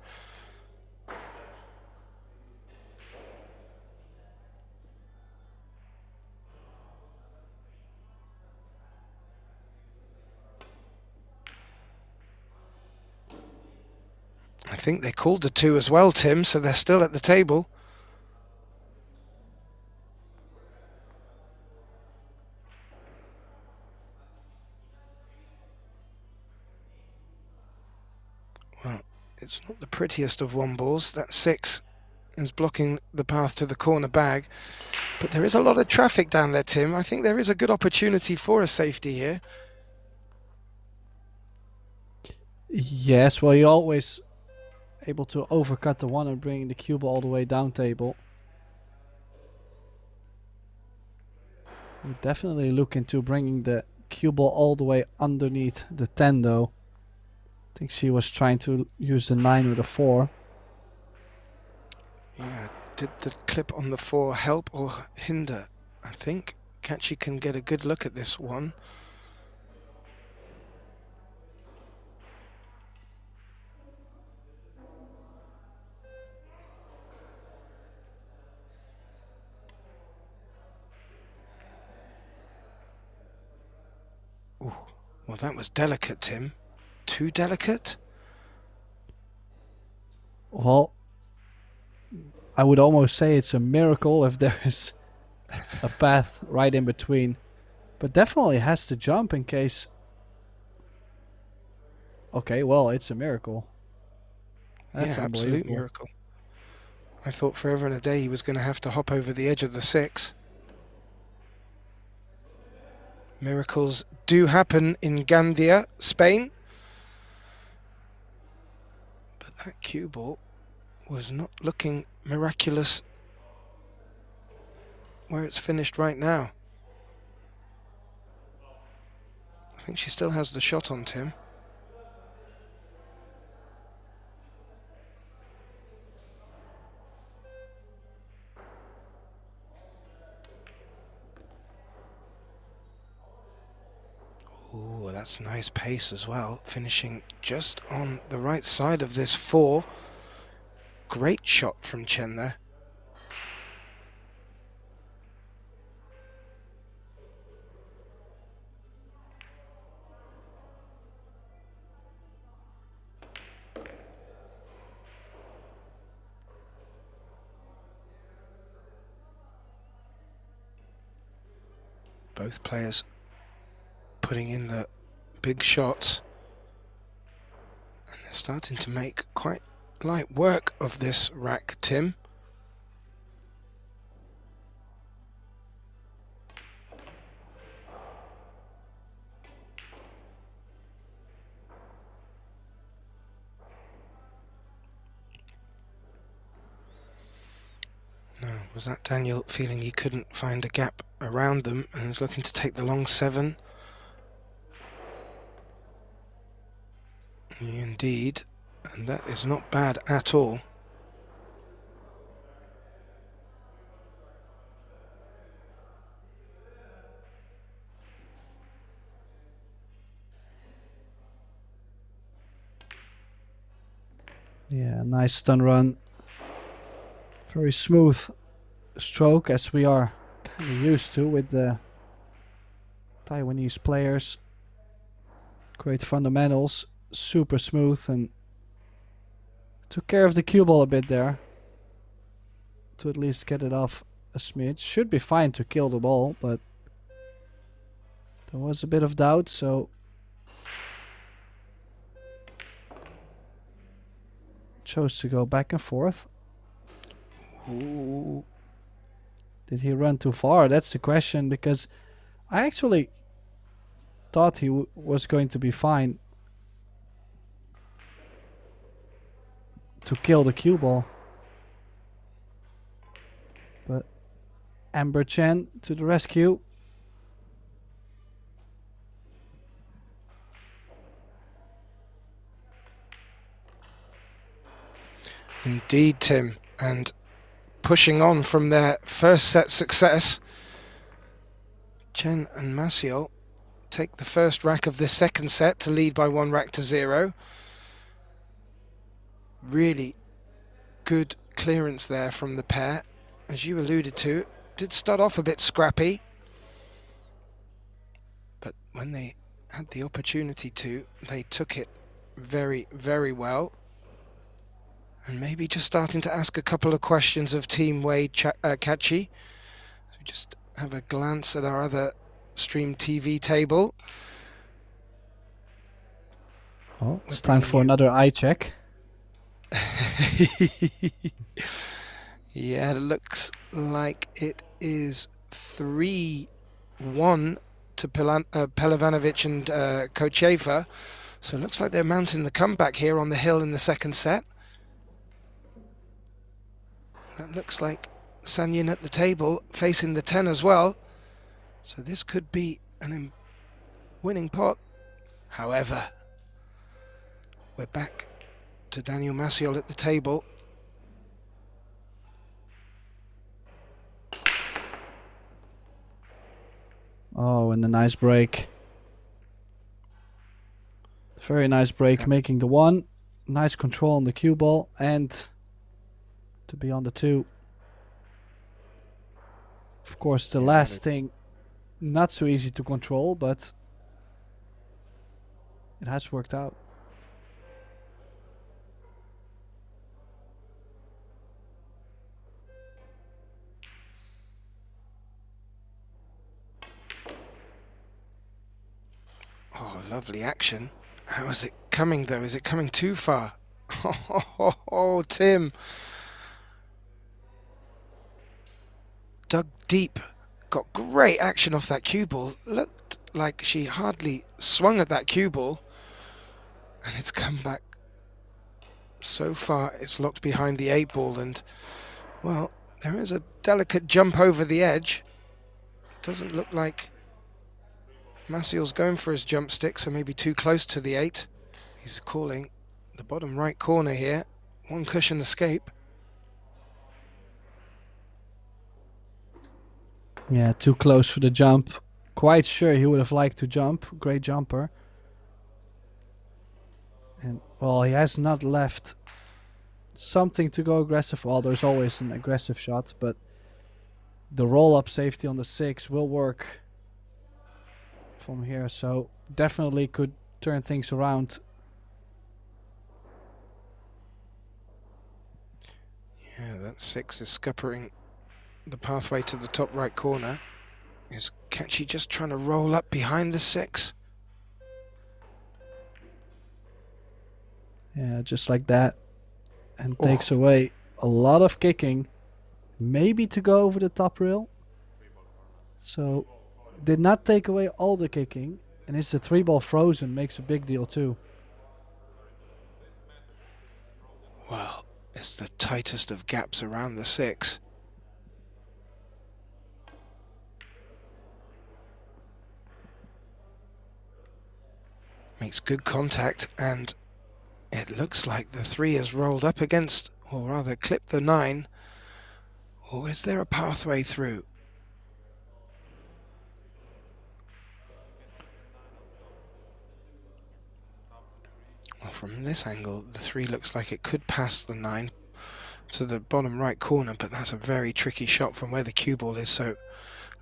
I think they called the 2 as well, Tim, so they're still at the table. Well, it's not the prettiest of one balls. That 6 is blocking the path to the corner bag. But there is a lot of traffic down there, Tim. I think there is a good opportunity for a safety here. Yes, well, you're always able to overcut the one and bring the cue ball all the way down table. We're definitely looking to bringing the cue ball all the way underneath the 10 though. I think she was trying to use the 9 with a 4. Yeah, did the clip on the 4 help or hinder? I think KACI can get a good look at this one. Ooh, well, that was delicate, Tim. Too delicate? Well, I would almost say it's a miracle if there is a path right in between. But definitely has to jump in case... Okay, well, it's a miracle. That's yeah, absolute miracle. I thought forever and a day he was going to have to hop over the edge of the 6. Miracles do happen in Gandia, Spain. But that cue ball was not looking miraculous where it's finished right now. I think she still has the shot on, Tim. that's nice pace as well, finishing just on the right side of this 4. Great shot from Chen there. Both players putting in the big shots, and they're starting to make quite light work of this rack, Tim. No, was that Daniel feeling he couldn't find a gap around them and was looking to take the long 7? Indeed, and that is not bad at all. Yeah, nice stun run. Very smooth stroke, as we are kind of used to with the Taiwanese players. Great fundamentals, super smooth, and took care of the cue ball a bit there to at least get it off a smidge. Should be fine to kill the ball, but there was a bit of doubt, so chose to go back and forth. Ooh. Did he run too far? That's the question, because I actually thought he was going to be fine to kill the cue ball. But Amber Chen to the rescue. Indeed, Tim, and pushing on from their first set success, Chen and MACIOL take the first rack of this second set to lead by 1 rack to 0. Really good clearance there from the pair, as you alluded to. Did start off a bit scrappy, but when they had the opportunity to, they took it very, very well. And maybe just starting to ask a couple of questions of Team WEI KACI. So just have a glance at our other stream TV table. Oh, it's time for another eye check. Yeah, it looks like it is 3-1 to Pelavanovic and Kochefa. So it looks like they're mounting the comeback here on the hill in the second set. That looks like Sanyin at the table, facing the 10 as well. So this could be an winning pot. However, we're back to Daniel MACIOL at the table. Oh, and a nice break. Very nice break, making the 1. Nice control on the cue ball, and to be on the 2. Of course, the last thing, not so easy to control, but it has worked out. Oh, lovely action. How is it coming, though? Is it coming too far? Oh, Tim. Dug deep. Got great action off that cue ball. Looked like she hardly swung at that cue ball. And it's come back so far. It's locked behind the 8 ball. And, well, there is a delicate jump over the edge. Doesn't look like MACIOL's going for his jump stick, so maybe too close to the 8. He's calling the bottom right corner here. 1 cushion escape. Yeah, too close for the jump. Quite sure he would have liked to jump. Great jumper. And, well, he has not left something to go aggressive. Well, there's always an aggressive shot, but the roll-up safety on the 6 will work from here, so definitely could turn things around. Yeah, that 6 is scuppering the pathway to the top right corner. Is KACI just trying to roll up behind the 6? Yeah, just like that. And takes away a lot of kicking. Maybe to go over the top rail. So, did not take away all the kicking. And is the 3-ball frozen, makes a big deal too. Well, it's the tightest of gaps around the 6. Makes good contact, and it looks like the 3 has rolled up against, or rather clipped the 9. Or is there a pathway through? Well, from this angle, the 3 looks like it could pass the 9 to the bottom right corner, but that's a very tricky shot from where the cue ball is. So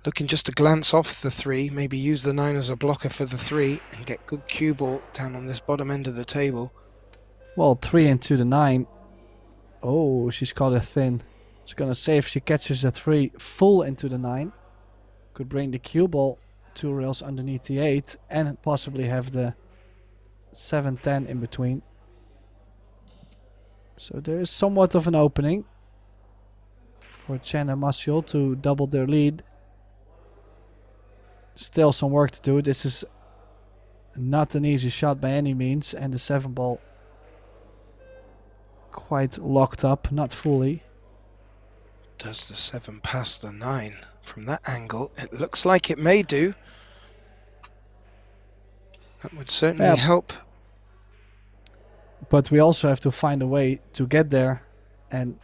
looking just to glance off the 3, maybe use the 9 as a blocker for the 3 and get good cue ball down on this bottom end of the table. Well, 3 into the 9. Oh, she's caught it thin. I was gonna say if she catches the 3 full into the 9, could bring the cue ball 2 rails underneath the 8 and possibly have the 7-10 in between. So there is somewhat of an opening for CHEN and MACIOL to double their lead. Still some work to do. This is not an easy shot by any means, and the 7-ball quite locked up, not fully. Does the 7 pass the 9? From that angle, it looks like it may do. That would certainly help. But we also have to find a way to get there. And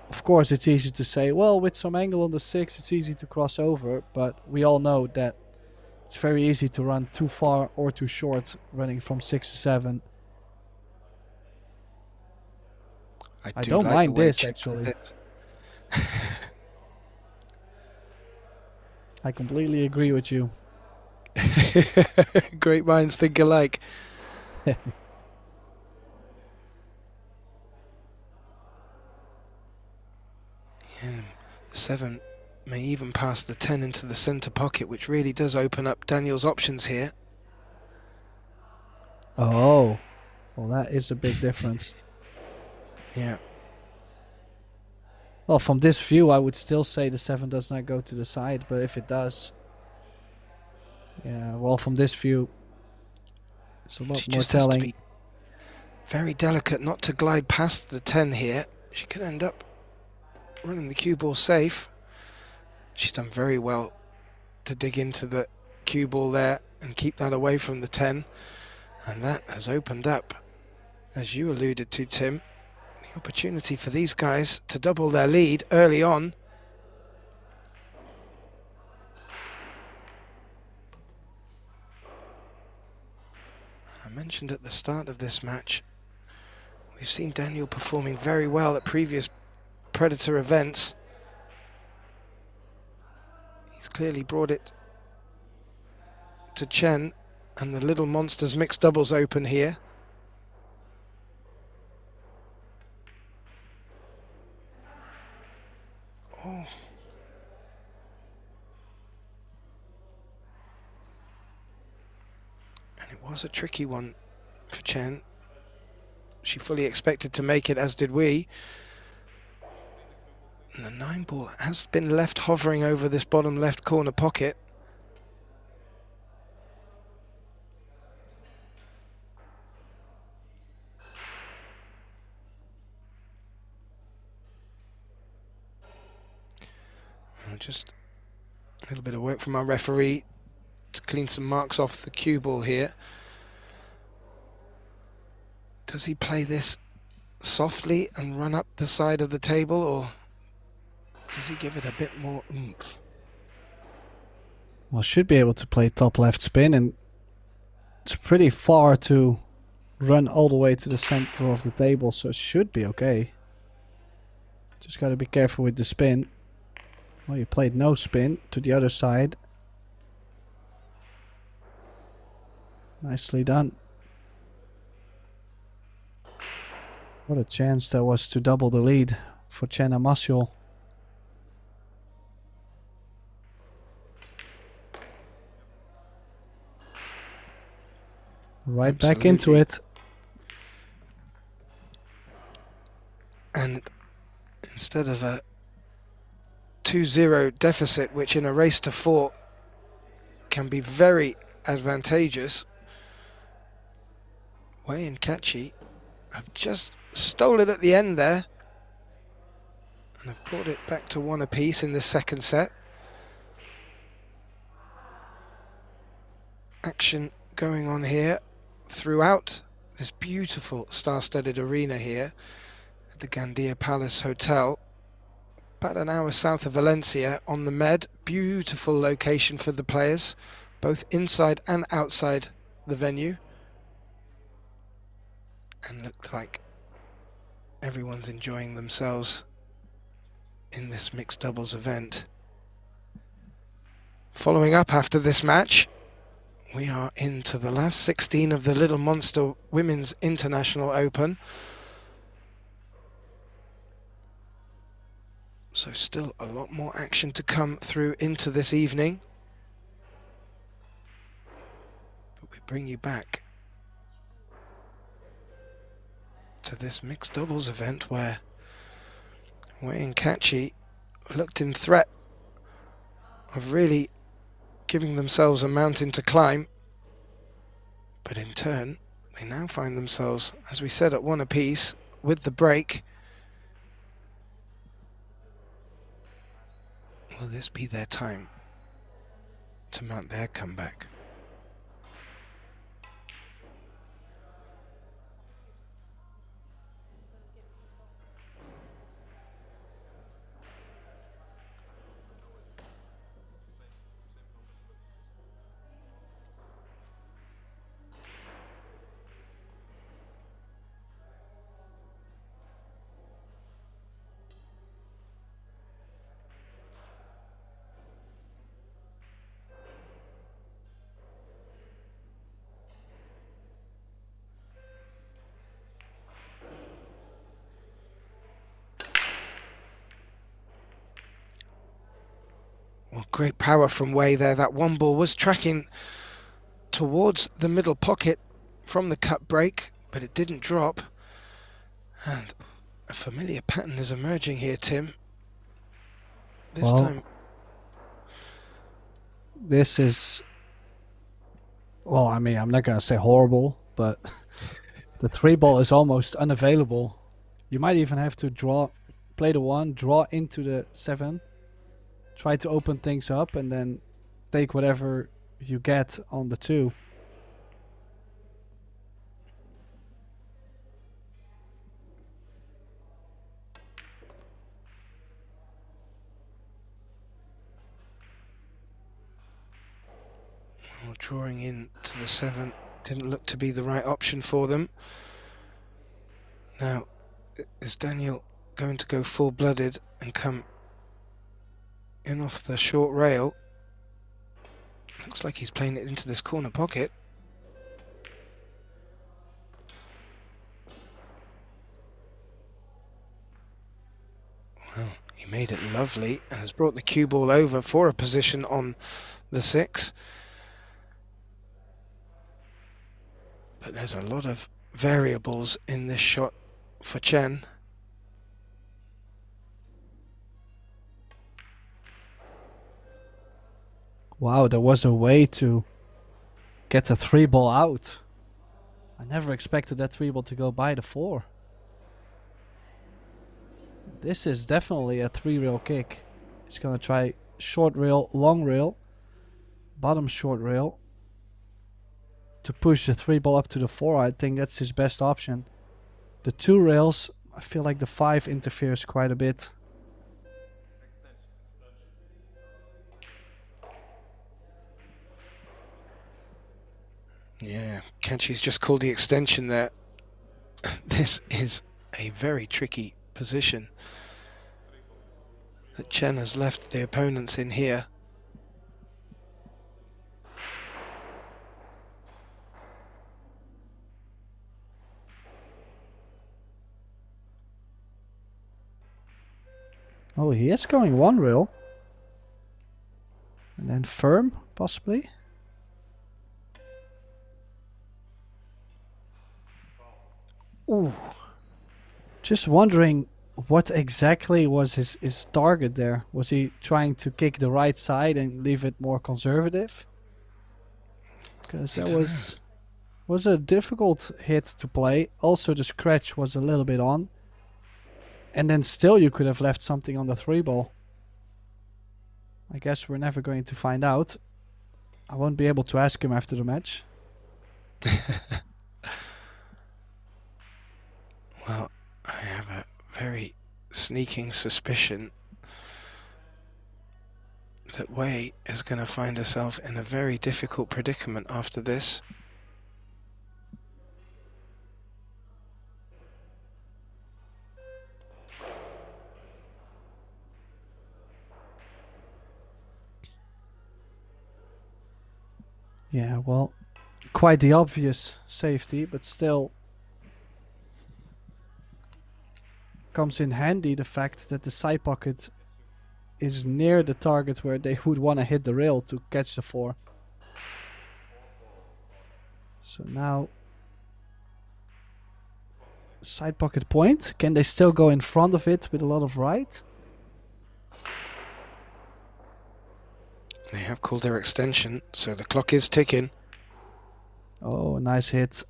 of course it's easy to say, well, with some angle on the 6 it's easy to cross over. But we all know that it's very easy to run too far or too short running from 6 to 7. I don't like mind this actually. I completely agree with you. Great minds think alike. Yeah, the 7 may even pass the 10 into the center pocket, which really does open up Daniel's options here. Oh, well, that is a big difference. Yeah. Well, from this view, I would still say the 7 does not go to the side, but if it does, yeah, well, from this view, it's a lot she more just telling. Has to be very delicate not to glide past the 10 here. She could end up running the cue ball safe. She's done very well to dig into the cue ball there and keep that away from the 10. And that has opened up, as you alluded to, Tim, the opportunity for these guys to double their lead early on. I mentioned at the start of this match, we've seen Daniel performing very well at previous Predator events. He's clearly brought it to CHEN and the Little Monsters Mixed Doubles Open here. Oh. And it was a tricky one for CHEN. She fully expected to make it, as did we. And the 9 ball has been left hovering over this bottom left corner pocket. Just a little bit of work from our referee to clean some marks off the cue ball here. Does he play this softly and run up the side of the table, or does he give it a bit more oomph? Well, should be able to play top left spin, and it's pretty far to run all the way to the center of the table, so it should be okay. Just gotta be careful with the spin. Well, you played no spin to the other side. Nicely done. What a chance there was to double the lead for CHEN and MACIOL. Right Absolutely. back into it. And instead of a 2-0 deficit, which in a race to 4 can be very advantageous, WEI and KACI have just stole it at the end there and have brought it back to 1 apiece in the second set. Action going on here throughout this beautiful star-studded arena here at the Gandia Palace Hotel, about an hour south of Valencia on the Med. Beautiful location for the players, both inside and outside the venue, and looks like everyone's enjoying themselves in this mixed doubles event. Following up after this match, we are into the last 16 of the Little Monster Women's International Open. So still a lot more action to come through into this evening. But we bring you back to this mixed doubles event where WEI and KACI looked in threat of really giving themselves a mountain to climb. But in turn, they now find themselves, as we said, at 1 apiece with the break. Will this be their time to mount their comeback? Well, great power from WEI there. That one ball was tracking towards the middle pocket from the cut break, but it didn't drop. And a familiar pattern is emerging here, Tim. This time. This is, well, I mean, I'm not going to say horrible, but the 3 ball is almost unavailable. You might even have to play the 1, draw into the 7, try to open things up, and then take whatever you get on the 2. Well, drawing in to the 7 didn't look to be the right option for them. Now, is Daniel going to go full-blooded and come in off the short rail? Looks like he's playing it into this corner pocket. Well, he made it lovely and has brought the cue ball over for a position on the 6. But there's a lot of variables in this shot for CHEN. Wow, there was a way to get the 3 ball out. I never expected that 3 ball to go by the 4. This is definitely a 3 rail kick. He's gonna try short rail, long rail, bottom short rail to push the 3 ball up to the 4. I think that's his best option. The 2 rails, I feel like the 5 interferes quite a bit. Yeah, KACI's just called the extension there. This is a very tricky position that CHEN has left the opponents in here. Oh, he is going one rail. And then firm, possibly. Ooh. Just wondering what exactly was his target there. Was he trying to kick the right side and leave it more conservative? Because that was a difficult hit to play. Also, the scratch was a little bit on. And then still you could have left something on the 3-ball. I guess we're never going to find out. I won't be able to ask him after the match. Well, I have a very sneaking suspicion that WEI is going to find herself in a very difficult predicament after this. Yeah, well, quite the obvious safety, but still comes in handy the fact that the side pocket is near the target where they would want to hit the rail to catch the 4. So now side pocket point. Can they still go in front of it with a lot of right? They have called their extension, so the clock is ticking. Oh, nice hit.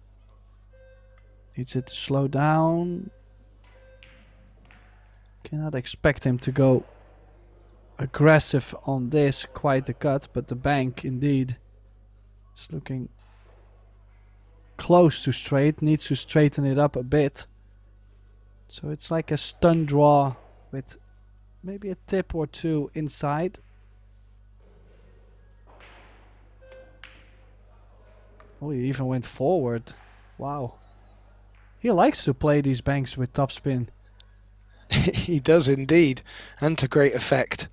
Needs it to slow down. Cannot expect him to go aggressive on this. Quite the cut, but the bank indeed is looking close to straight. Needs to straighten it up a bit. So it's like a stun draw with maybe a tip or two inside. Oh, he even went forward. Wow. He likes to play these banks with topspin. He does indeed, and to great effect.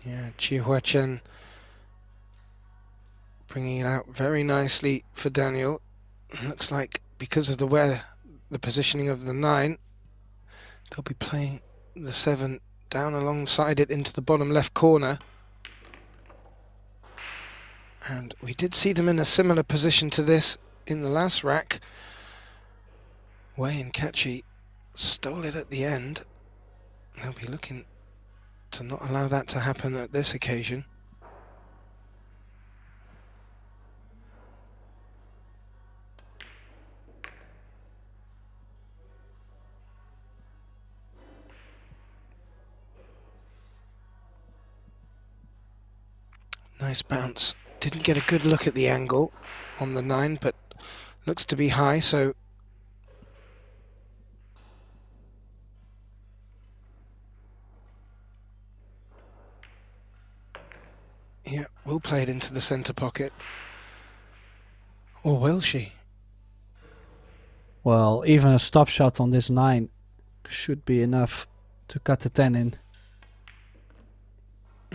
Yeah, CHEN bringing it out very nicely for Daniel. Looks like because of the positioning of the 9, they'll be playing the 7 down alongside it into the bottom left corner. And we did see them in a similar position to this in the last rack. WEI and KACI stole it at the end. They'll be looking to not allow that to happen at this occasion. Nice bounce. Didn't get a good look at the angle on the 9, but looks to be high, so yeah, we'll play it into the centre pocket. Or will she? Well, even a stop shot on this 9 should be enough to cut the 10 in.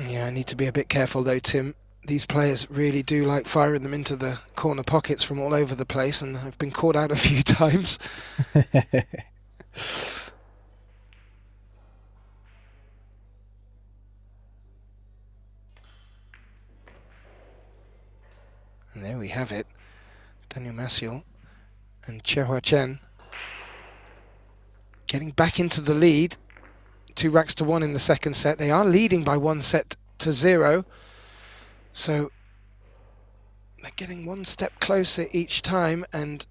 Yeah, I need to be a bit careful though, Tim. These players really do like firing them into the corner pockets from all over the place, and I've been caught out a few times. And there we have it. Daniel MACIOL and CHEN getting back into the lead. 2 racks to 1 in the second set. They are leading by 1 set to 0. So they're getting 1 step closer each time, and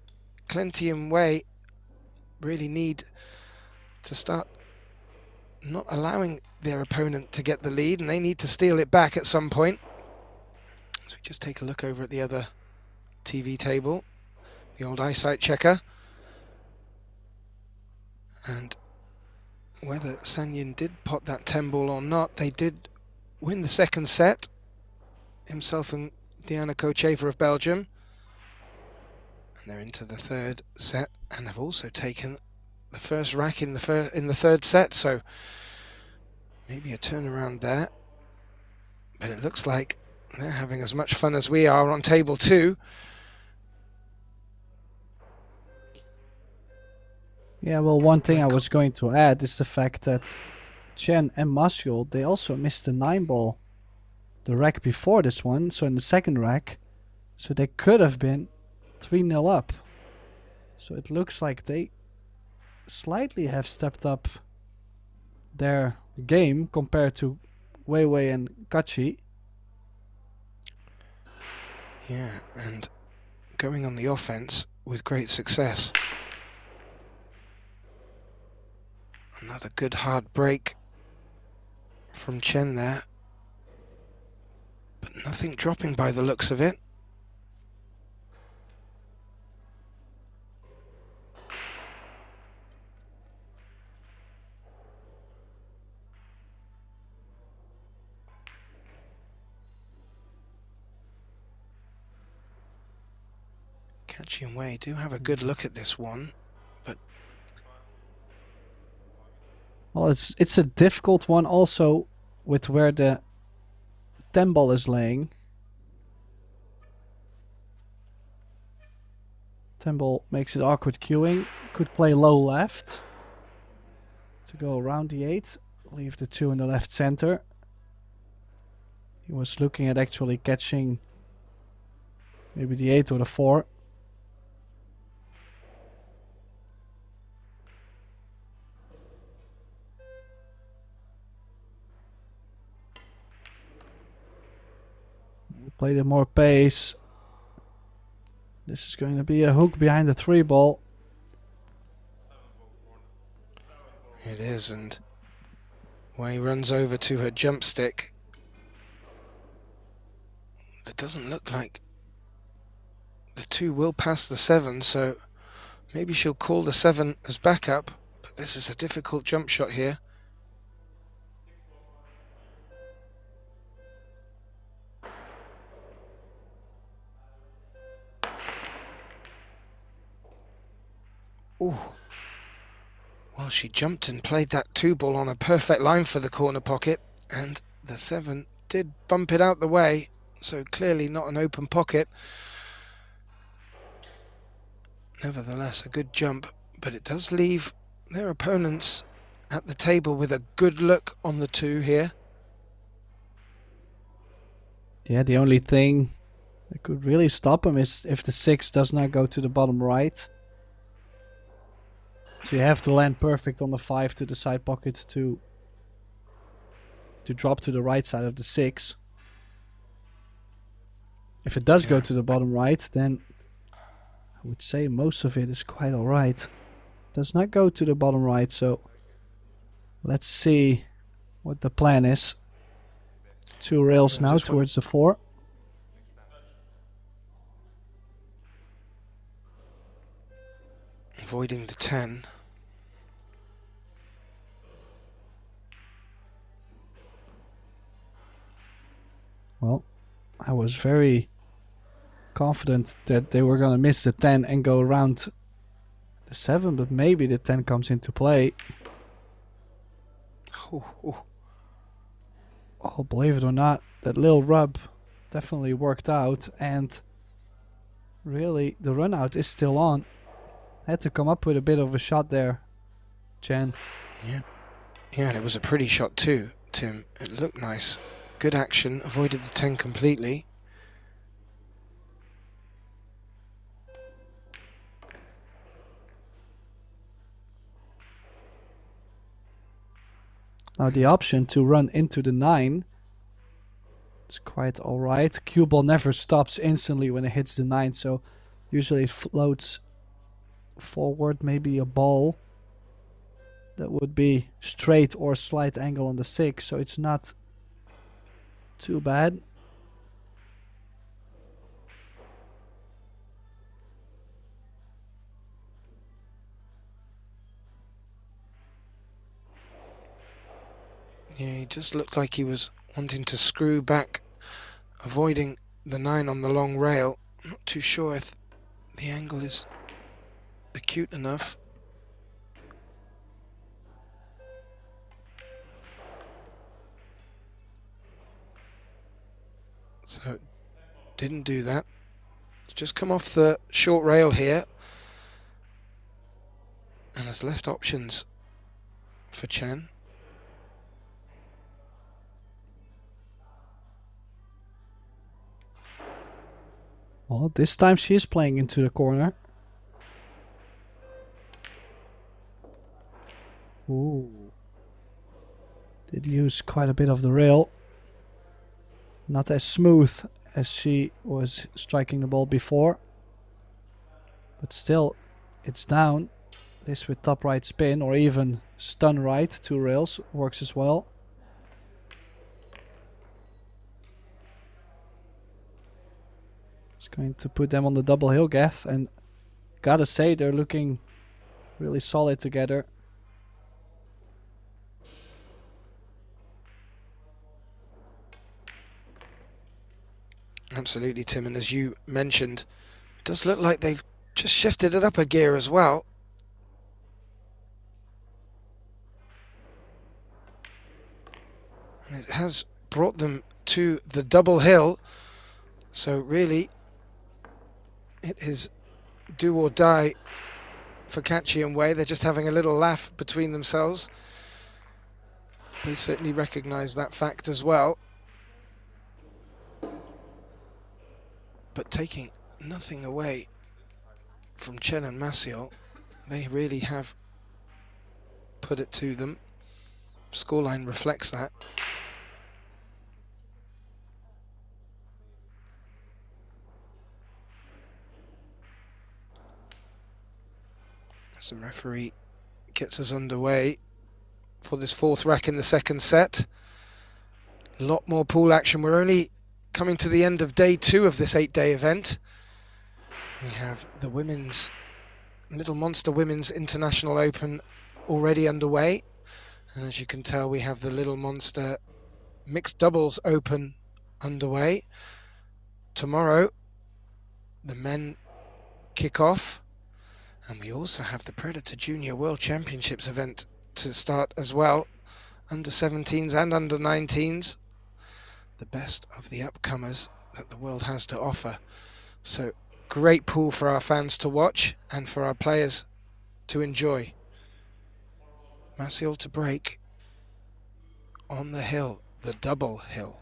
Clenty and WEI really need to start not allowing their opponent to get the lead, and they need to steal it back at some point. So we just take a look over at the other TV table. the old eyesight checker. And whether Sanyin did pot that 10 ball or not, they did win the second set, himself and Diana Kocheva of Belgium. And they're into the third set and have also taken the first rack in the third set, so maybe a turnaround there. But it looks like they're having as much fun as we are on table 2. Yeah, well, one thing I was going to add is the fact that Chen and MACIOL, they also missed the 9 ball the rack before this one, so in the second rack. So they could have been 3-0 up. So it looks like they slightly have stepped up their game compared to WEI and KACI. Yeah, and going on the offense with great success. Another good hard break from Chen there. But nothing dropping by the looks of it. KACI and WEI do have a good look at this one, but well, it's a difficult one also with where the 10 ball is laying. 10 ball makes it awkward queuing. Could play low left to go around the 8. Leave the 2 in the left center. He was looking at actually catching maybe the 8 or the 4. Played it more pace. This is going to be a hook behind the 3 ball. it is, and WEI runs over to her jump stick. It doesn't look like the 2 will pass the 7, so maybe she'll call the 7 as backup, but this is a difficult jump shot here. Ooh. Well, she jumped and played that 2 ball on a perfect line for the corner pocket, and the 7 did bump it out the way, so clearly not an open pocket. Nevertheless, a good jump, but it does leave their opponents at the table with a good look on the 2 here. Yeah, the only thing that could really stop him is if the 6 does not go to the bottom right. So you have to land perfect on the 5 to the side pocket to drop to the right side of the 6. If it does go to the bottom right, then I would say most of it is quite alright. Does not go to the bottom right, so let's see what the plan is. 2 rails now towards the 4. Avoiding the 10. Well, I was very confident that they were going to miss the 10 and go around the 7, but maybe the 10 comes into play. Oh, believe it or not, that little rub definitely worked out, and really the run out is still on. Had to come up with a bit of a shot there, Chen. Yeah, and it was a pretty shot too, Tim. It looked nice. Good action, avoided the 10 completely. Now the option to run into the 9, it's quite alright. Cue ball never stops instantly when it hits the 9, so usually it floats forward, maybe a ball that would be straight or slight angle on the 6, so it's not too bad. Yeah, he just looked like he was wanting to screw back, avoiding the 9 on the long rail. Not too sure if the angle is acute enough. So didn't do that. Just come off the short rail here and has left options for Chen. Well, this time she is playing into the corner. Ooh. Did use quite a bit of the rail. Not as smooth as she was striking the ball before. But still, it's down. This with top right spin or even stun right, 2 rails, works as well. It's going to put them on the double hill gaff, and gotta say they're looking really solid together. Absolutely, Tim, and as you mentioned, it does look like they've just shifted it up a gear as well. And it has brought them to the double hill, so really it is do or die for KACI and WEI. They're just having a little laugh between themselves. They certainly recognise that fact as well. But taking nothing away from Chen and MACIOL, they really have put it to them. Scoreline reflects that. As the referee gets us underway for this 4th rack in the 2nd set. A lot more pool action. We're only coming to the end of day 2 of this 8-day event. We have the women's Little Monster Women's International Open already underway. And as you can tell, we have the Little Monster Mixed Doubles Open underway. Tomorrow, the men kick off. And we also have the Predator Junior World Championships event to start as well. Under 17s and under 19s. The best of the upcomers that the world has to offer. So great pool for our fans to watch and for our players to enjoy. MACIOL to break on the hill, the double hill.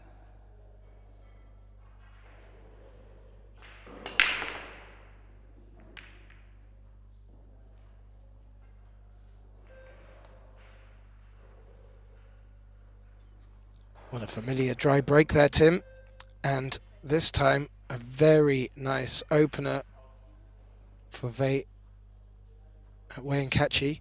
What a familiar dry break there, Tim. And this time, a very nice opener for WEI and KACI.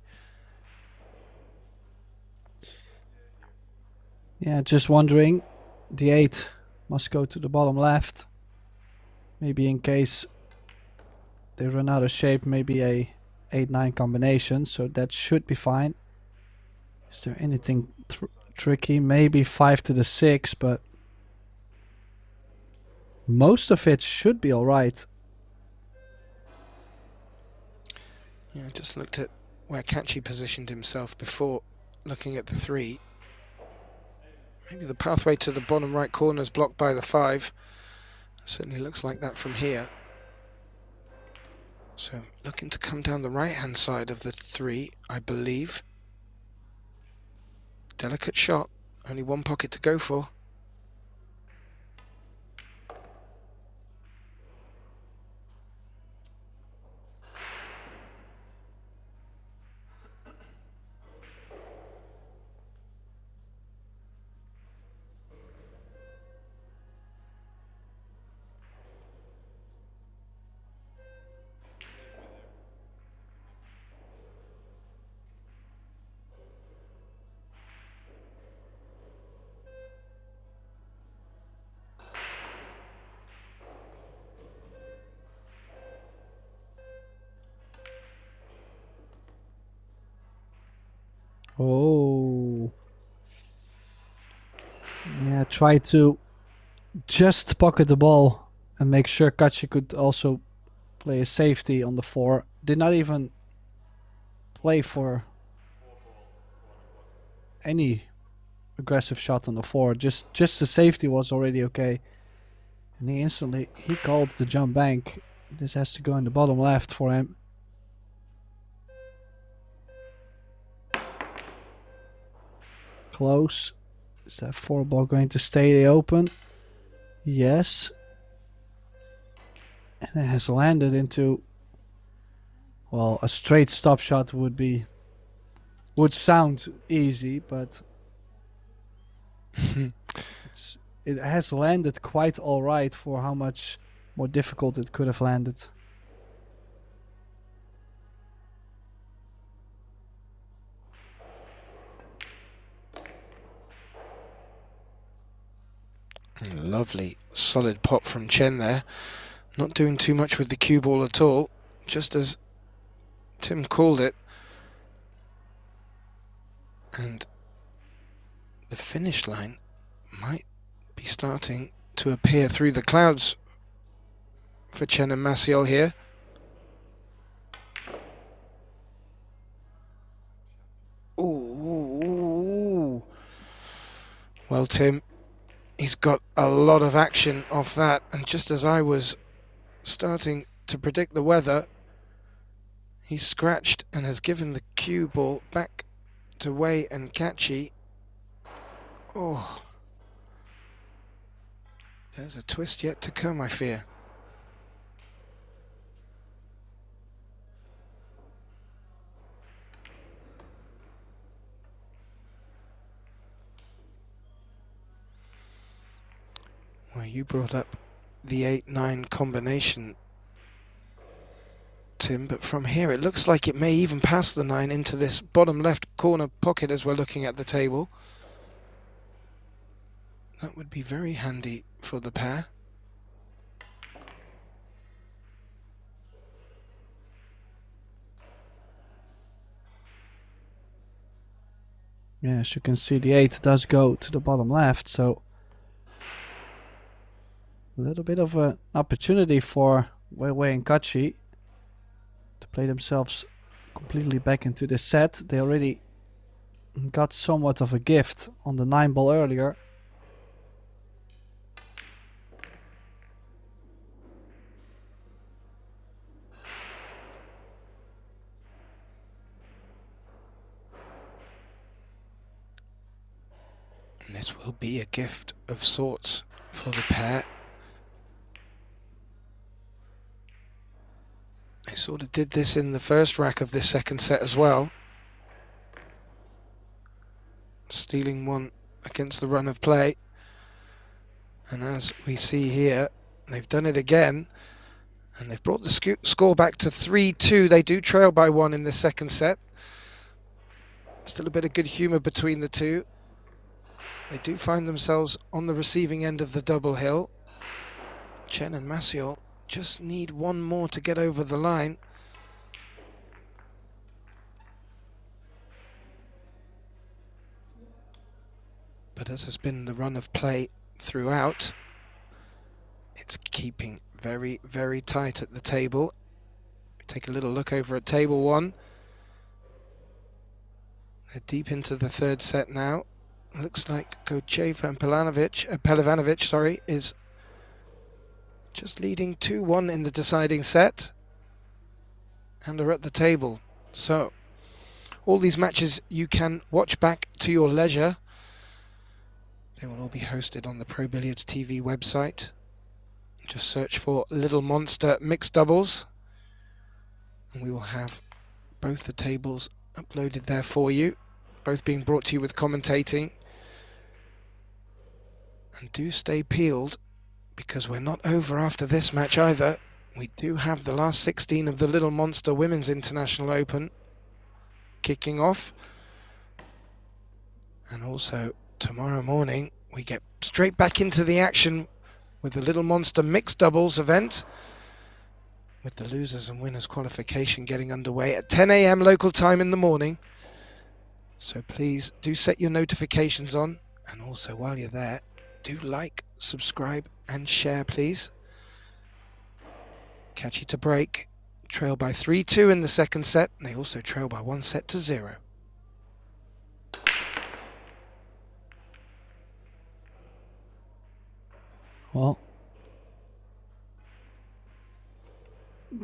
Yeah, just wondering. The 8 must go to the bottom left. Maybe in case they run out of shape, maybe a 8-9 combination. So that should be fine. Is there anything tricky? Maybe 5 to the 6, but most of it should be alright. Yeah, I just looked at where KACI positioned himself before looking at the 3. Maybe the pathway to the bottom right corner is blocked by the 5. Certainly looks like that from here. So looking to come down the right-hand side of the 3, I believe. Delicate shot, only one pocket to go for. Oh. Yeah, try to just pocket the ball and make sure KACI could also play a safety on the 4. Did not even play for any aggressive shot on the 4. Just the safety was already okay. And he called the jump bank. This has to go in the bottom left for him. Close. Is that 4 ball going to stay open? Yes. And it has landed into, well, a straight stop shot would sound easy, but it has landed quite alright for how much more difficult it could have landed. Lovely, solid pot from Chen there. Not doing too much with the cue ball at all, just as Tim called it. And the finish line might be starting to appear through the clouds for Chen and MACIOL here. Ooh. Well, Tim, he's got a lot of action off that, and just as I was starting to predict the weather, he scratched and has given the cue ball back to WEI and KACI. Oh, there's a twist yet to come, I fear. Well, you brought up the 8-9 combination, Tim, but from here it looks like it may even pass the 9 into this bottom left corner pocket as we're looking at the table. That would be very handy for the pair. Yeah, as you can see, the 8 does go to the bottom left, so a little bit of an opportunity for WEI and KACI to play themselves completely back into the set. They already got somewhat of a gift on the 9 ball earlier. And this will be a gift of sorts for the pair. They sort of did this in the first rack of this second set as well. Stealing one against the run of play. And as we see here, they've done it again. And they've brought the score back to 3-2. They do trail by 1 in the second set. Still a bit of good humour between the two. They do find themselves on the receiving end of the double hill. Chen and MACIOL just need one more to get over the line. But as has been the run of play throughout, it's keeping very, very tight at the table. Take a little look over at table 1. They're deep into the third set now. Looks like Gojeva and Pelivanovic, is just leading 2-1 in the deciding set and are at the table. So all these matches you can watch back to your leisure. They will all be hosted on the Pro Billiards TV website. Just search for Little Monster Mixed Doubles and we will have both the tables uploaded there for you, both being brought to you with commentating. And do stay peeled, because we're not over after this match either. We do have the last 16 of the Little Monster Women's International Open kicking off. And also tomorrow morning we get straight back into the action with the Little Monster Mixed Doubles event, with the losers and winners qualification getting underway at 10 AM local time in the morning. So please do set your notifications on And also, while you're there, do like, subscribe, and share, please. KACI to break. Trail by 3-2 in the second set. And they also trail by 1-0. Well,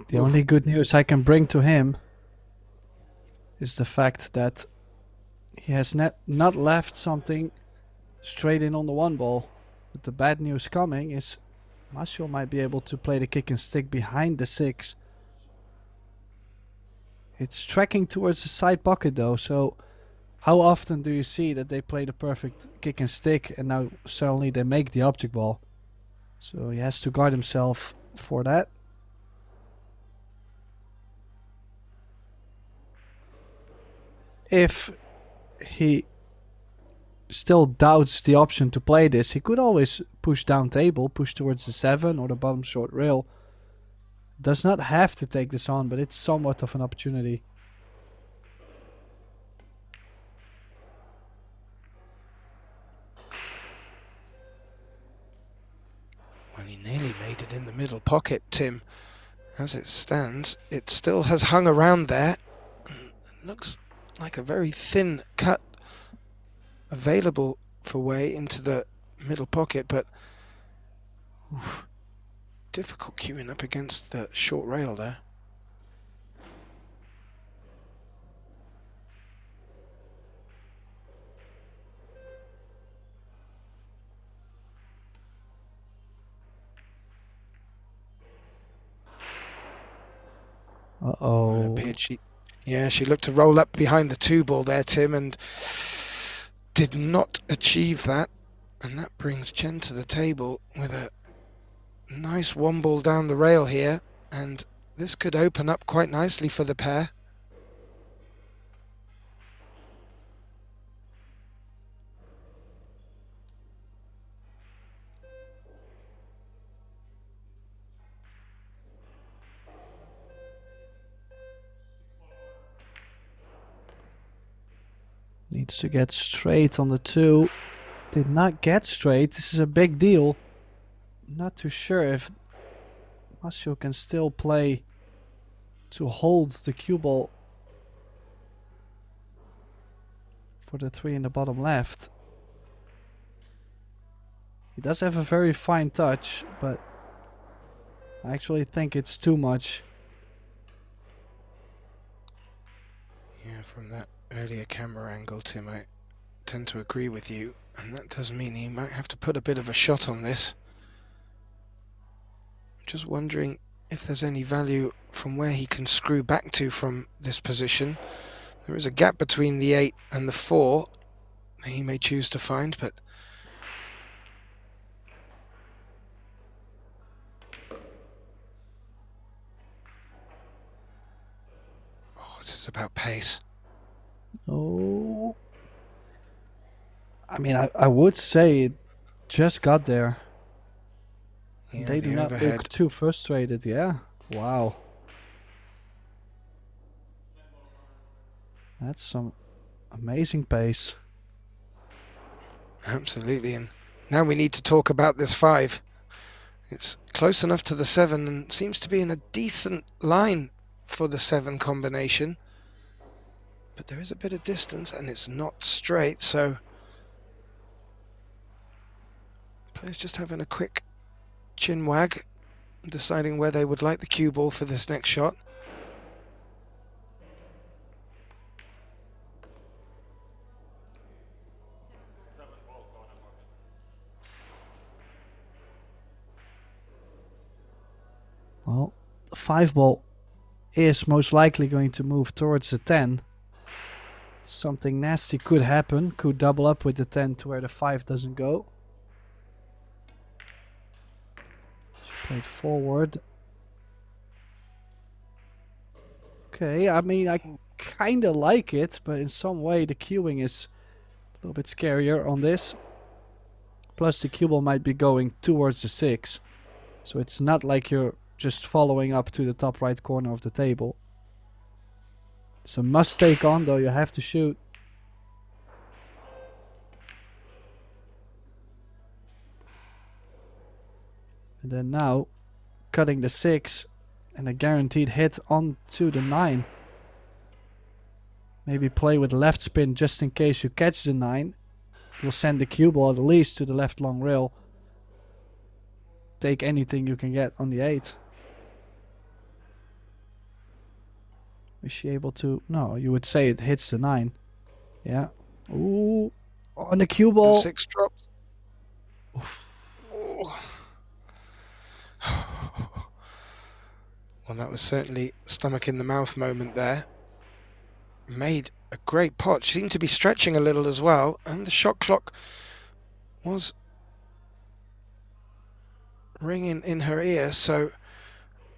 the only good news I can bring to him is the fact that he has not left something straight in on the one ball. But the bad news coming is MACIOL might be able to play the kick and stick behind the 6. It's tracking towards the side pocket though, so how often do you see that they play the perfect kick and stick and now suddenly they make the object ball? So he has to guard himself for that. If he still doubts the option to play this, he could always push down table, push towards the 7 or the bottom short rail. Does not have to take this on, but it's somewhat of an opportunity. Well, he nearly made it in the middle pocket, Tim. As it stands, it still has hung around there. It looks like a very thin cut available for WEI into the middle pocket, but oof, difficult queuing up against the short rail there. Uh-oh. She looked to roll up behind the 2 ball there, Tim, and did not achieve that. And that brings CHEN to the table with a nice 1 ball down the rail here. And this could open up quite nicely for the pair. Needs to get straight on the 2. Did not get straight. This is a big deal. Not too sure if MACIOL can still play to hold the cue ball for the 3 in the bottom left. He does have a very fine touch, but I actually think it's too much. Yeah, from that earlier camera angle, Tim, I tend to agree with you, and that does mean he might have to put a bit of a shot on this. Just wondering if there's any value from where he can screw back to from this position. There is a gap between the 8 and the 4 that he may choose to find, but this is about pace. Oh, I mean, I would say it just got there. Yeah, They do not look too frustrated. Yeah, wow. That's some amazing pace. Absolutely, and now we need to talk about this 5. It's close enough to the 7 and seems to be in a decent line for the 7 combination. But there is a bit of distance and it's not straight, so players just having a quick chin wag, deciding where they would like the cue ball for this next shot. Well, the 5 ball is most likely going to move towards the 10. Something nasty could happen, could double up with the 10 to where the 5 doesn't go. She played forward. Okay, I mean, I kind of like it, but in some way the queuing is a little bit scarier on this. Plus the cue ball might be going towards the 6. So it's not like you're just following up to the top right corner of the table. It's a must take on though, you have to shoot. And then now cutting the 6 and a guaranteed hit onto the 9. Maybe play with left spin just in case you catch the 9. You'll send the cue ball at least to the left long rail. Take anything you can get on the 8. Is she able to? No, you would say it hits the 9. Yeah. Ooh. On the cue ball. The 6 drops. Well, that was certainly stomach in the mouth moment there. Made a great pot. She seemed to be stretching a little as well, and the shot clock was ringing in her ear, so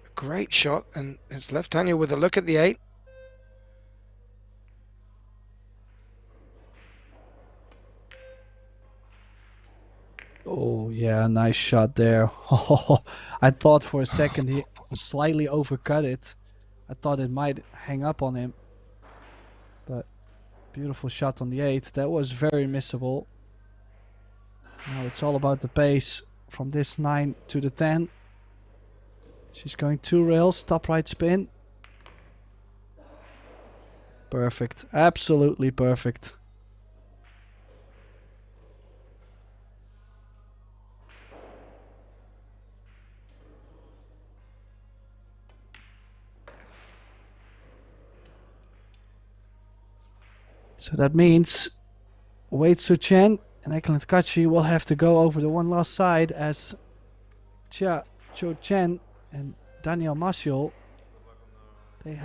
a great shot, and it's left Daniel with a look at the 8. Oh yeah, nice shot there. I thought for a second he slightly overcut it. I thought it might hang up on him. But beautiful shot on the 8. That was very missable. Now it's all about the pace from this 9 to the 10. She's going 2 rails, top right spin. Perfect. Absolutely perfect. So that means Wei Chen and KACI will have to go over the one last side as Cho Chen and Daniel MACIOL